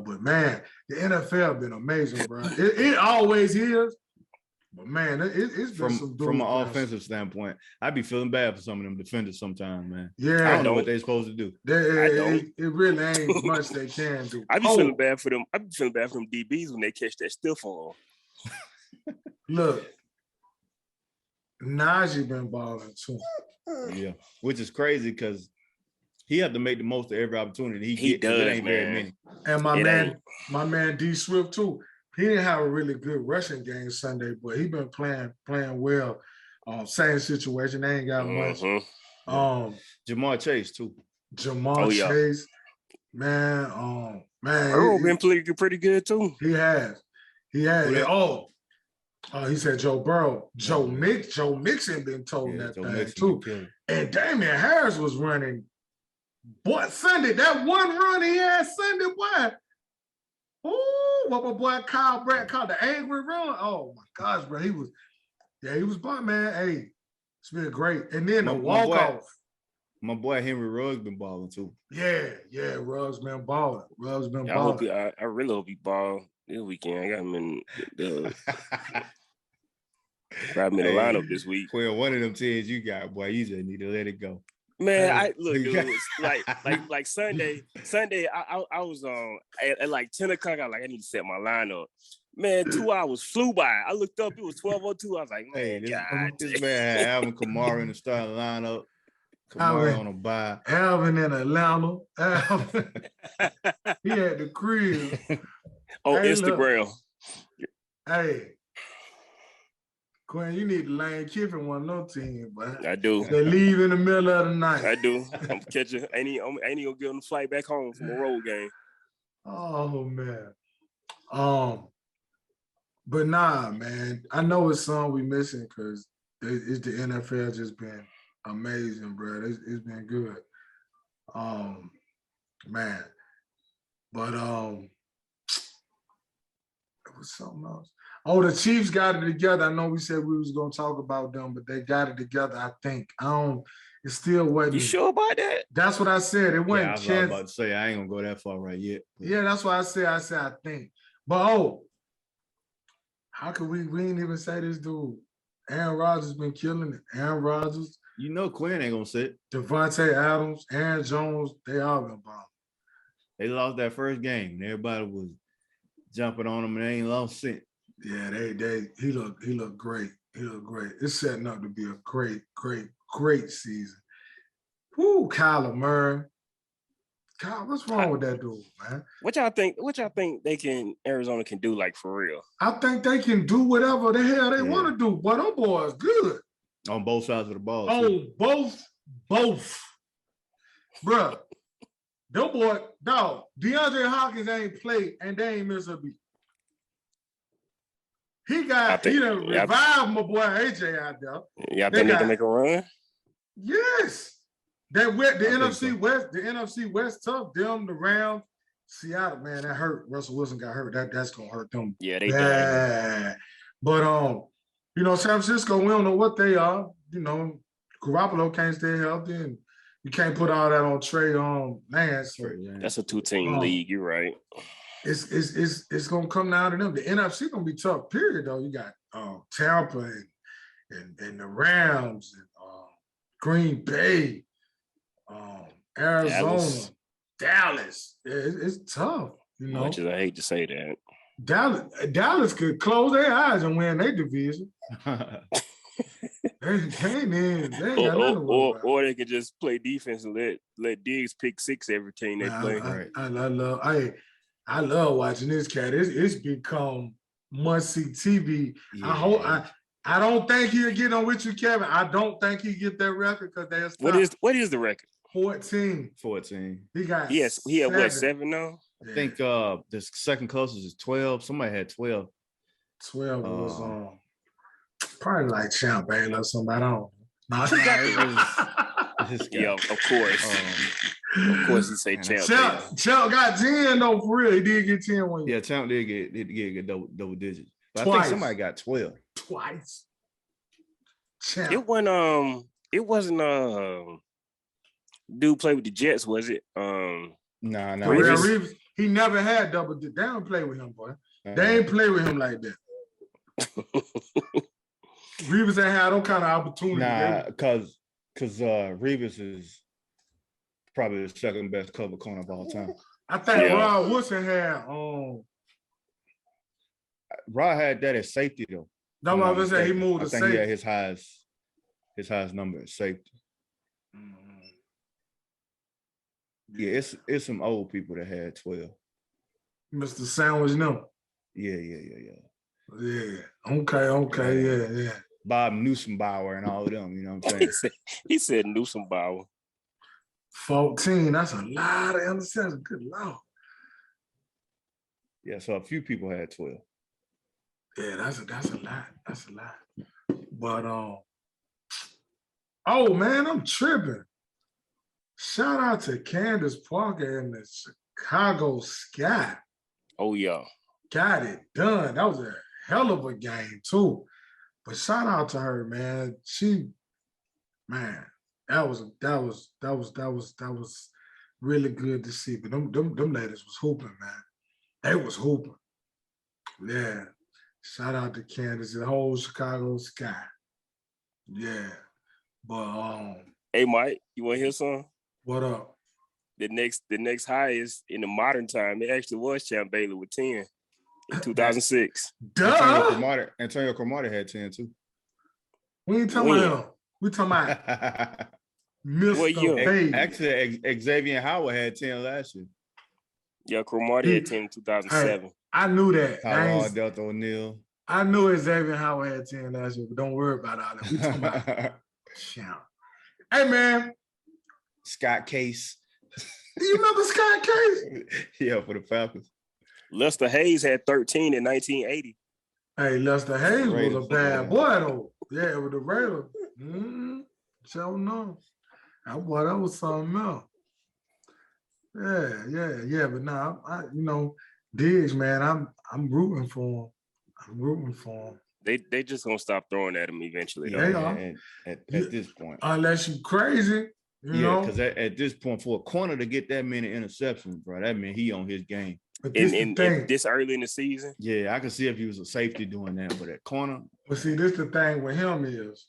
but man, the NFL been amazing, bro. It always is. But man, it's been some dudes. From an offensive standpoint, I'd be feeling bad for some of them defenders sometimes, man. Yeah. I don't know what they're supposed to do. It really ain't much they can do. I be feeling bad for them. I be feeling bad for them DBs when they catch that stiff on. Look, Najee been balling too. Yeah, which is crazy because he had to make the most of every opportunity he gets. Does, it ain't man. very many. And my man D Swift too. he didn't have a really good rushing game Sunday, but he been playing well. Same situation. They ain't got much. Jamar Chase too. Jamar Chase, man. Earl been playing pretty good too. He has. He said Joe Burrow. Joe Mixon been told that thing too. And Damian Harris was running. Boy, Sunday, that one run he had Sunday, boy. Oh, what my boy Kyle Brett called the angry run. Oh my gosh, bro. He was butt, man. Hey, it's been great. And then the walk-off. My boy Henry Ruggs been balling too. Yeah, Ruggs been balling. I really hope he ball this weekend. I got him in the grab me the lineup this week. Well, one of them teams you got, boy, you just need to let it go. Man, I look, dude. like Sunday. I was at like 10 o'clock. I need to set my lineup. Man, 2 hours flew by. I looked up, it was 12:02. I was like, man, this man had Alvin Kamara in the starting lineup. Kamara on a bye. Alvin in Atlanta. Alvin. He had the crib. Instagram. Look. Hey. Quinn, you need to Lane Kiffin one of those teams, but I do. They leave in the middle of the night. I do. I'm catching. Ain't he gonna get on the flight back home from a road game? Oh man. But nah, man. I know it's something we missing because it's the NFL just been amazing, bro. It's been good. Man. But it was something else. Oh, the Chiefs got it together. I know we said we was gonna talk about them, but they got it together. I think. It still wasn't. You sure about that? That's what I said. It wasn't. I was about to say I ain't gonna go that far right yet. Yeah, that's why I said I think. But how could we ain't even say this dude? Aaron Rodgers been killing it. Aaron Rodgers. You know Quinn ain't gonna sit. Devontae Adams, Aaron Jones, they all been balling. They lost that first game. And everybody was jumping on them and they ain't lost since. Yeah, he looked great. He looked great. It's setting up to be a great season. Woo, Kyler Murray. Kyle, what's wrong with that dude, man? What y'all think Arizona can do, like, for real? I think they can do whatever the hell they want to do, but them boys good. On both sides of the ball. Both. Bruh. Them boy, dog, DeAndre Hopkins ain't played and they ain't missed a beat. He done revived my boy AJ out there. Y'all think they can make a run? Yes. The NFC West, the NFC West tough. Them, the Rams, Seattle, man, that hurt. Russell Wilson got hurt. That's gonna hurt them. Yeah, they done. But San Francisco, we don't know what they are. Garoppolo can't stay healthy, and you can't put all that on Trey Lance. That's a two-team league. You're right. It's gonna come down to them. The NFC gonna be tough. Period. Though you got Tampa and the Rams and Green Bay, Arizona, Dallas. It's tough. Much as I hate to say that, Dallas could close their eyes and win their division. Or they could just play defense and let Diggs pick six every team they play. I love watching this cat. It's become must-see TV. Yeah. I don't think he'll get on with you, Kevin. I don't think he'll get that record because there's what is the record? 14. He got he had what, 7 now? I think the second closest is 12. Somebody had 12. 12 was probably like Champ Bailey or somebody. I don't know. Yeah, of course. Of course, he say Champ. Champ got 10 though, for real. He did get 10 one year. Yeah, Champ did get double digits. But Twice. I think somebody got 12. Twice. Champ. It wasn't dude played with the Jets, was it? Nah. Reeves, he never had double digits. They don't play with him, boy. They ain't play with him like that. Reeves ain't had no kind of opportunity. Nah, because Reeves is probably the second best cover corner of all time. I think Rod Woodson had Rod had that as safety though. No, I was saying he moved to safety. He had his highest number at safety. Mm-hmm. Yeah, it's some old people that had 12. Mr. Sandwich, no. Yeah. Yeah. Okay. Yeah. Bob Newsombauer and all of them, you know what I'm saying? he said Newsombauer. 14. That's a lot of interceptions. Good Lord. Yeah, so a few people had 12. Yeah, that's a lot. That's a lot. But oh man, I'm tripping. Shout out to Candace Parker and the Chicago Sky. Oh yeah. Got it done. That was a hell of a game too. But shout out to her, man. Man, that was really good to see. But them ladies was hooping, man. They was hooping. Yeah. Shout out to Candace, the whole Chicago Sky. Yeah. But Hey Mike, you want to hear something? what up? The next highest in the modern time, it actually was Champ Bailey with 10 in 2006. Duh. Antonio Cromartie had 10 too. We ain't talking about him. We talking about Mr. Bailey. Actually, Xavier Howard had 10 last year. Yeah, Cromartie had 10 in 2007. Hey, I knew that. Delta O'Neal. I knew Xavier Howard had 10 last year, but don't worry about all that. We talking about Champ. Hey, man. Scott Case. Do you remember Scott Case? Yeah, for the Falcons. Lester Hayes had 13 in 1980. Hey, Lester Hayes was a bad boy, though. Yeah, with the Raiders. So no. That was something else. Yeah. But now, Diggs, man, I'm rooting for him. They just gonna stop throwing at him eventually. Yeah, though. At this point. Unless you crazy, you know. Because at this point, for a corner to get that many interceptions, bro, that means he on his game. But in this early in the season? Yeah, I can see if he was a safety doing that, but at corner. But see, this the thing with him is,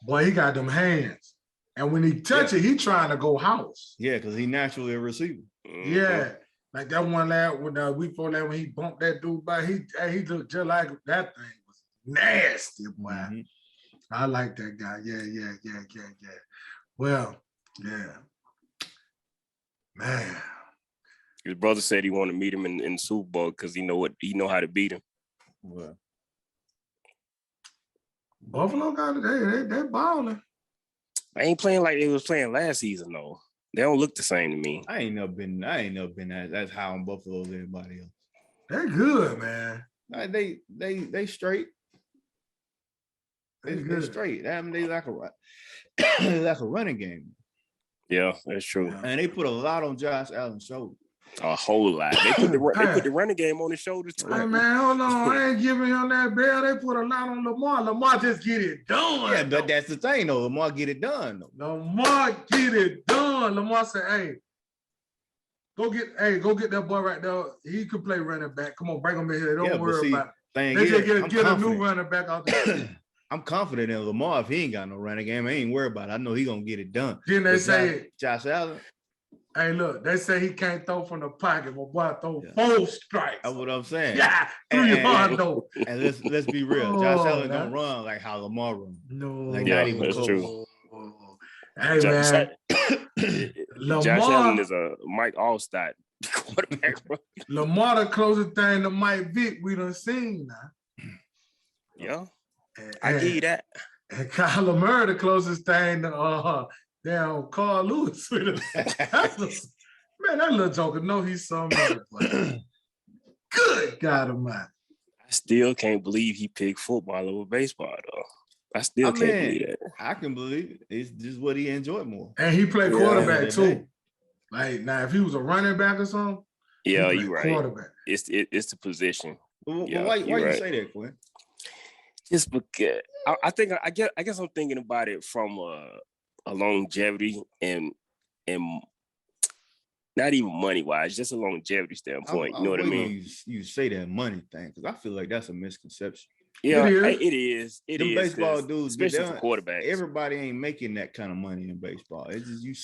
boy, he got them hands. And when he touch it, he trying to go house. Yeah, because he naturally a receiver. Mm-hmm. Yeah. Like that one lad when week before that when he bumped that dude by, he looked just like that thing was nasty, boy. Mm-hmm. I like that guy. Yeah. Well, yeah. Man. His brother said he wanted to meet him in the Super Bowl because he know how to beat him. Well, Buffalo got it. They balling. I ain't playing like they was playing last season though. They don't look the same to me. I ain't never been as high on Buffalo as everybody else. They're good, man. They straight. They're straight. I mean, they like a running game. Yeah, that's true. And they put a lot on Josh Allen's shoulders. A whole lot. They put the running game on his shoulders too. Hey man, hold on. I ain't giving him that bell. They put a lot on Lamar. Lamar just get it done. Yeah, but that's the thing, though. Lamar get it done. Though. Lamar get it done. Lamar said, "Hey, go get that boy right there. He could play running back. Come on, bring him in here. Don't worry about it. They just get a new running back out there." I'm confident in Lamar. If he ain't got no running game, I ain't worried about it. I know he gonna get it done. Then they say Josh Allen. Hey, look, they say he can't throw from the pocket, but boy, throw 4 strikes. That's what I'm saying. Yeah, 300 though. And let's be real. Josh Allen don't run like how Lamar runs. No, like not even that's close. True. Hey man, Josh Allen is a Mike Allstott quarterback. Lamar the closest thing to Mike Vick we done seen now. Yeah, I give you that. And Kyler Murray the closest thing to damn Carl Lewis. Man, that little joker know he's something. Good God Almighty. I still can't believe he picked football over baseball, though. I can't believe that. I can believe it. It's just what he enjoyed more. And he played quarterback too. Like now, if he was a running back or something, yeah, you're right. Quarterback. It's the position. Well, why you say that, Quinn? Just because I guess I'm thinking about it from a longevity and not even money wise, just a longevity standpoint. You know what I mean? You say that money thing because I feel like that's a misconception. Yeah, it is. It the is. Baseball dudes, especially for quarterbacks. Everybody ain't making that kind of money in baseball. It's just you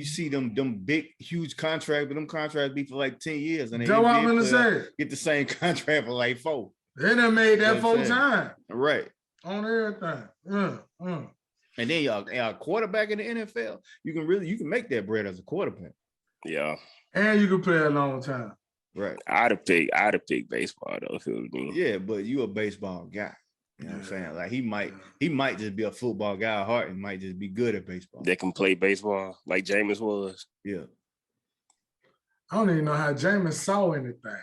see them big, huge contracts, but them contracts be for like 10 years, and they get the same contract for like 4. They done made that 4 times. Right. On everything. And then y'all quarterback in the NFL, you can make that bread as a quarterback. Yeah. And you can play a long time. Right. I'd have picked baseball though if it was me. Yeah, but you a baseball guy. You know what I'm saying? Like he might just be a football guy at heart and might just be good at baseball. That can play baseball like Jameis was. Yeah. I don't even know how Jameis saw anything.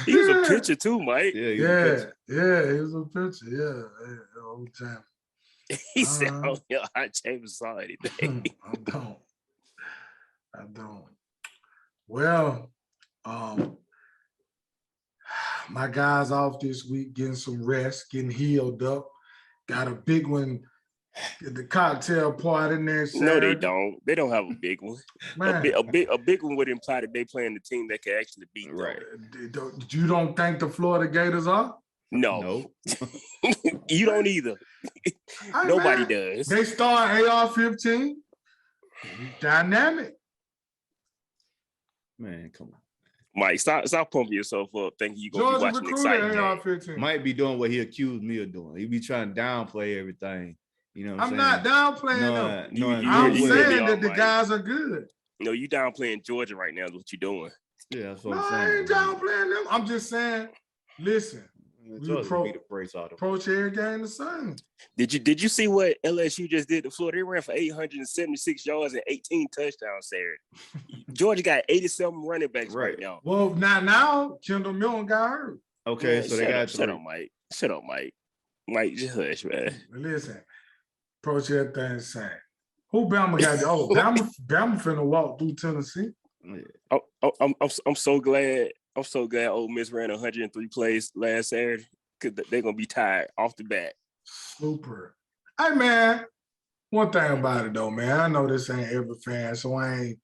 He was a pitcher too, Mike. Yeah, he was a pitcher. Yeah, old Jameis. He said, "Oh, yeah, how Jameis saw anything." I don't. Well, my guys off this week, getting some rest, getting healed up. Got a big one at the cocktail party next Saturday. No, they don't. They don't have a big one. Man. A big one would imply that they playing the team that can actually beat them. Right. You don't think the Florida Gators are? No. You don't either. Nobody does. They start AR-15. Dynamic. Man, come on. Mike, stop pumping yourself up thinking you're going to be watching exciting AR-15. Might be doing what he accused me of doing. He be trying to downplay everything. You know what I'm saying? I'm not downplaying them. I'm saying that the guys are good. No, you downplaying Georgia right now is what you're doing. Yeah, that's what I'm saying. I ain't downplaying them. I'm just saying, listen. We approach every game the same. Did you see what LSU just did to Florida? They ran for 876 yards and 18 touchdowns, Sarah. Georgia got 87 running backs right now. Well, now Kendall Milton got hurt. Okay, so they got shut up, Mike. Shut up, Mike. Mike, just hush, man. Listen, approach everything the same. Who Bama got? Oh, Bama finna walk through Tennessee. I'm so glad. I'm so glad Ole Miss ran 103 plays last Saturday because they're going to be tired off the bat. Super. Hey, man, one thing about it, though, man, I know this ain't every fan, so I ain't.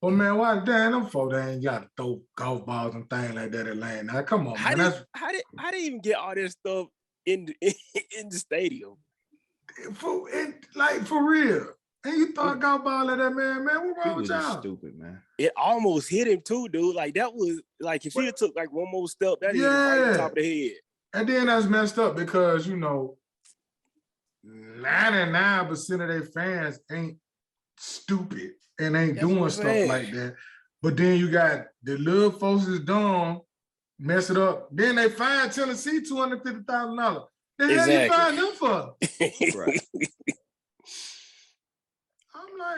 But, man, why damn them folks they ain't got to throw golf balls and things like that at Lane? Now, come on, man. How did even get all this stuff in the stadium? For real. And you thought golf ball at that man, what wrong with y'all? Stupid, man. It almost hit him too, dude. Like that was like if he had took like one more step, that hit him right on top of the head. And then that's messed up because 99% of their fans ain't stupid and ain't doing stuff like that. But then you got the little folks is dumb, mess it up. Then they fine Tennessee $250,000. The hell you find them for? Right.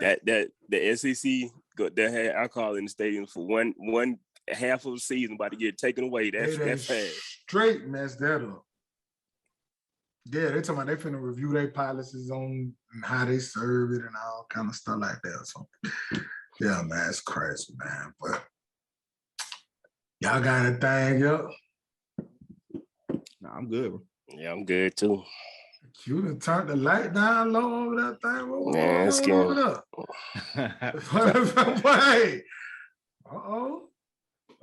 Like, that the SEC that had alcohol in the stadium for one half of the season about to get taken away. That's fast. Straight messed that up. Yeah, they talking about they finna review their policies on how they serve it and all kind of stuff like that. So yeah, man, it's crazy, man. But y'all got anything up? Nah, I'm good, bro. Yeah, I'm good too. You done turned the light down low over that thing. Man, it's scary. Wait. Uh-oh.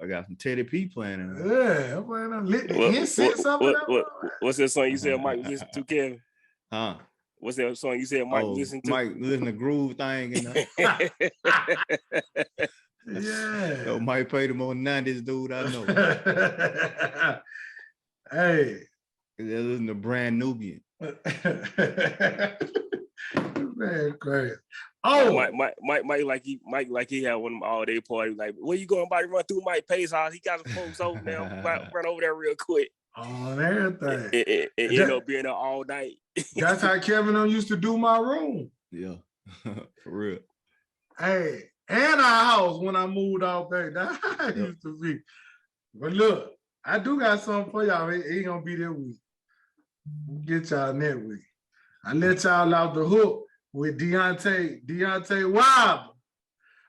I got some Teddy P playing in there. Yeah, lit the incense up. What's that song you said Mike was listening to, Kevin? Huh? What's that song you said Mike was listening to? Mike listen to Groove thing. Yeah. Yo, Mike paid him on 90s, dude. I know. Hey. They're listening to Brand Nubian. Man, crazy. Oh, Mike like he had one of them all day parties. Like, where you going? By run through Mike Pay's house. He got some folks over there. Run over there real quick. On everything. And end up being there all night. That's how Kevin used to do my room. Yeah, for real. Hey, and our house when I moved out there. That's how it used to be. But look, I do got something for y'all. It ain't gonna be this week. We'll get y'all next week. I let y'all out the hook with Deontay Wilder.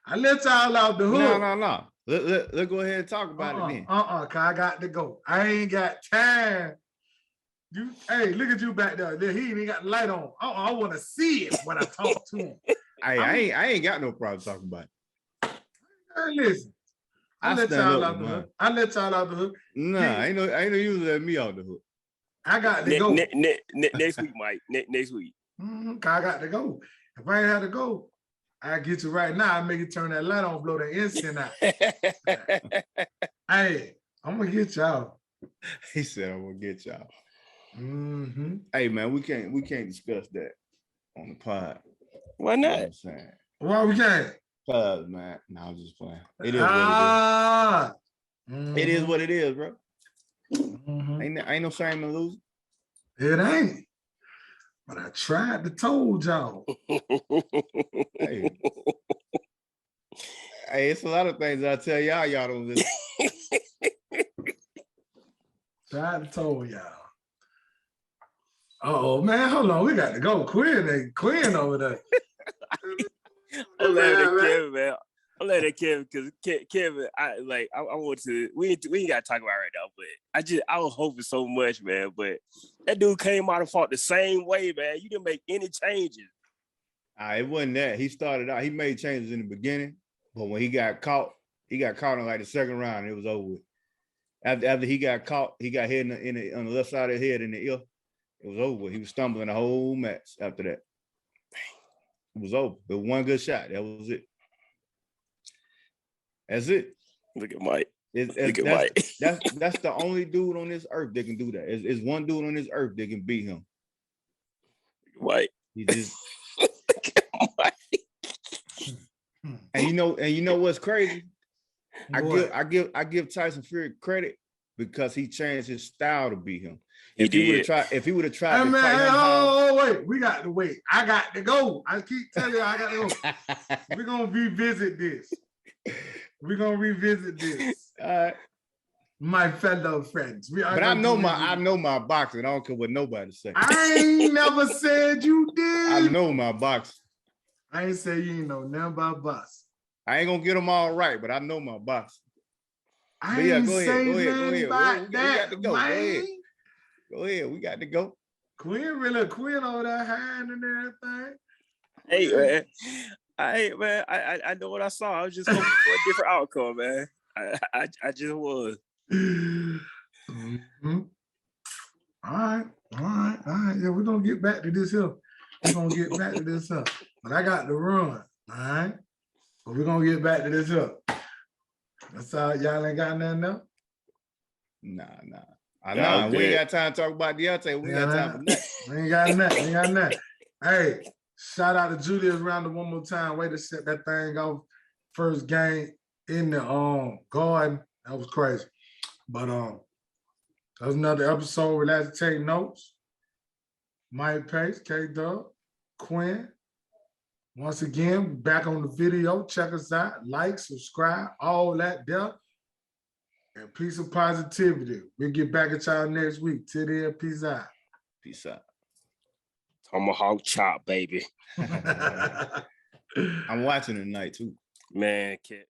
I let y'all out the hook. No. Let's go ahead and talk about it then. Cause I got to go. I ain't got time. Hey, look at you back there. He ain't got the light on. I want to see it when I talk to him. I ain't got no problem talking about it. Hey, listen. I let y'all out the hook. Nah, I ain't no you let me out the hook. I got to go. Next week, Mike. Next week. I got to go. If I ain't had to go, I get you right now. I make you turn that light on, blow the incense out. Hey, I'm gonna get y'all. He said, "I'm gonna get y'all." Mm-hmm. Hey, man, we can't discuss that on the pod. Why not? You know what I'm saying? Why we can't? Cuz, man. No, I'm just playing. It is It is what it is, bro. Ain't no shame in losing. It ain't. But I tried to told y'all. Hey. Hey, it's a lot of things I tell y'all don't listen. Tried to told y'all. Oh man, hold on. We got to go. Quinn over there. I'm letting Kevin, man. I'm letting Kevin because Kevin, I want to. We ain't got to talk about it right now, but I was hoping so much, man. But that dude came out and fought the same way, man. You didn't make any changes. It wasn't that. He started out. He made changes in the beginning, but when he got caught in like the second round. And it was over with. After he got caught, he got hit on the left side of the head in the ear. It was over with. He was stumbling the whole match after that. It was over. It was one good shot. That was it. That's it. Look at Mike. Mike. That's the only dude on this earth that can do that. It's one dude on this earth that can beat him. Mike. He just. And you know what's crazy? I give Tyson Fury credit because he changed his style to beat him. If he would have tried hey, to man, fight him, wait, we got to wait. I got to go. I keep telling you, I got to go. We're gonna revisit this. All right. My fellow friends. But I know my boxing. I don't care what nobody say. I ain't never said you did. I know my boxing. I ain't say you ain't know nothing about boxing. I ain't gonna get them all right, but I know my boxing. I ain't go say ahead. about We got to go. Man. Go ahead. We got to go. Quinn over there hiding and everything. Hey man, I know what I saw. I was just hoping for a different outcome, man. I just was. Mm-hmm. All right. Yeah, we're gonna get back to this here. But I got to run. All right. But we're gonna get back to this here. That's all. Y'all ain't got nothing else? Nah. We ain't got time to talk about Deontay. We got time for that. We ain't got nothing. Hey, shout out to Julius Randle one more time. Way to set that thing off. First game in the garden. That was crazy. But that was another episode. Relax to take notes. Mike Pace, K-Dub, Quinn. Once again, back on the video. Check us out. Like, subscribe, all that there. And peace and positivity. We'll get back at y'all next week. Till then, peace out. Peace out. Tomahawk chop, baby. I'm watching tonight too. Man, kid.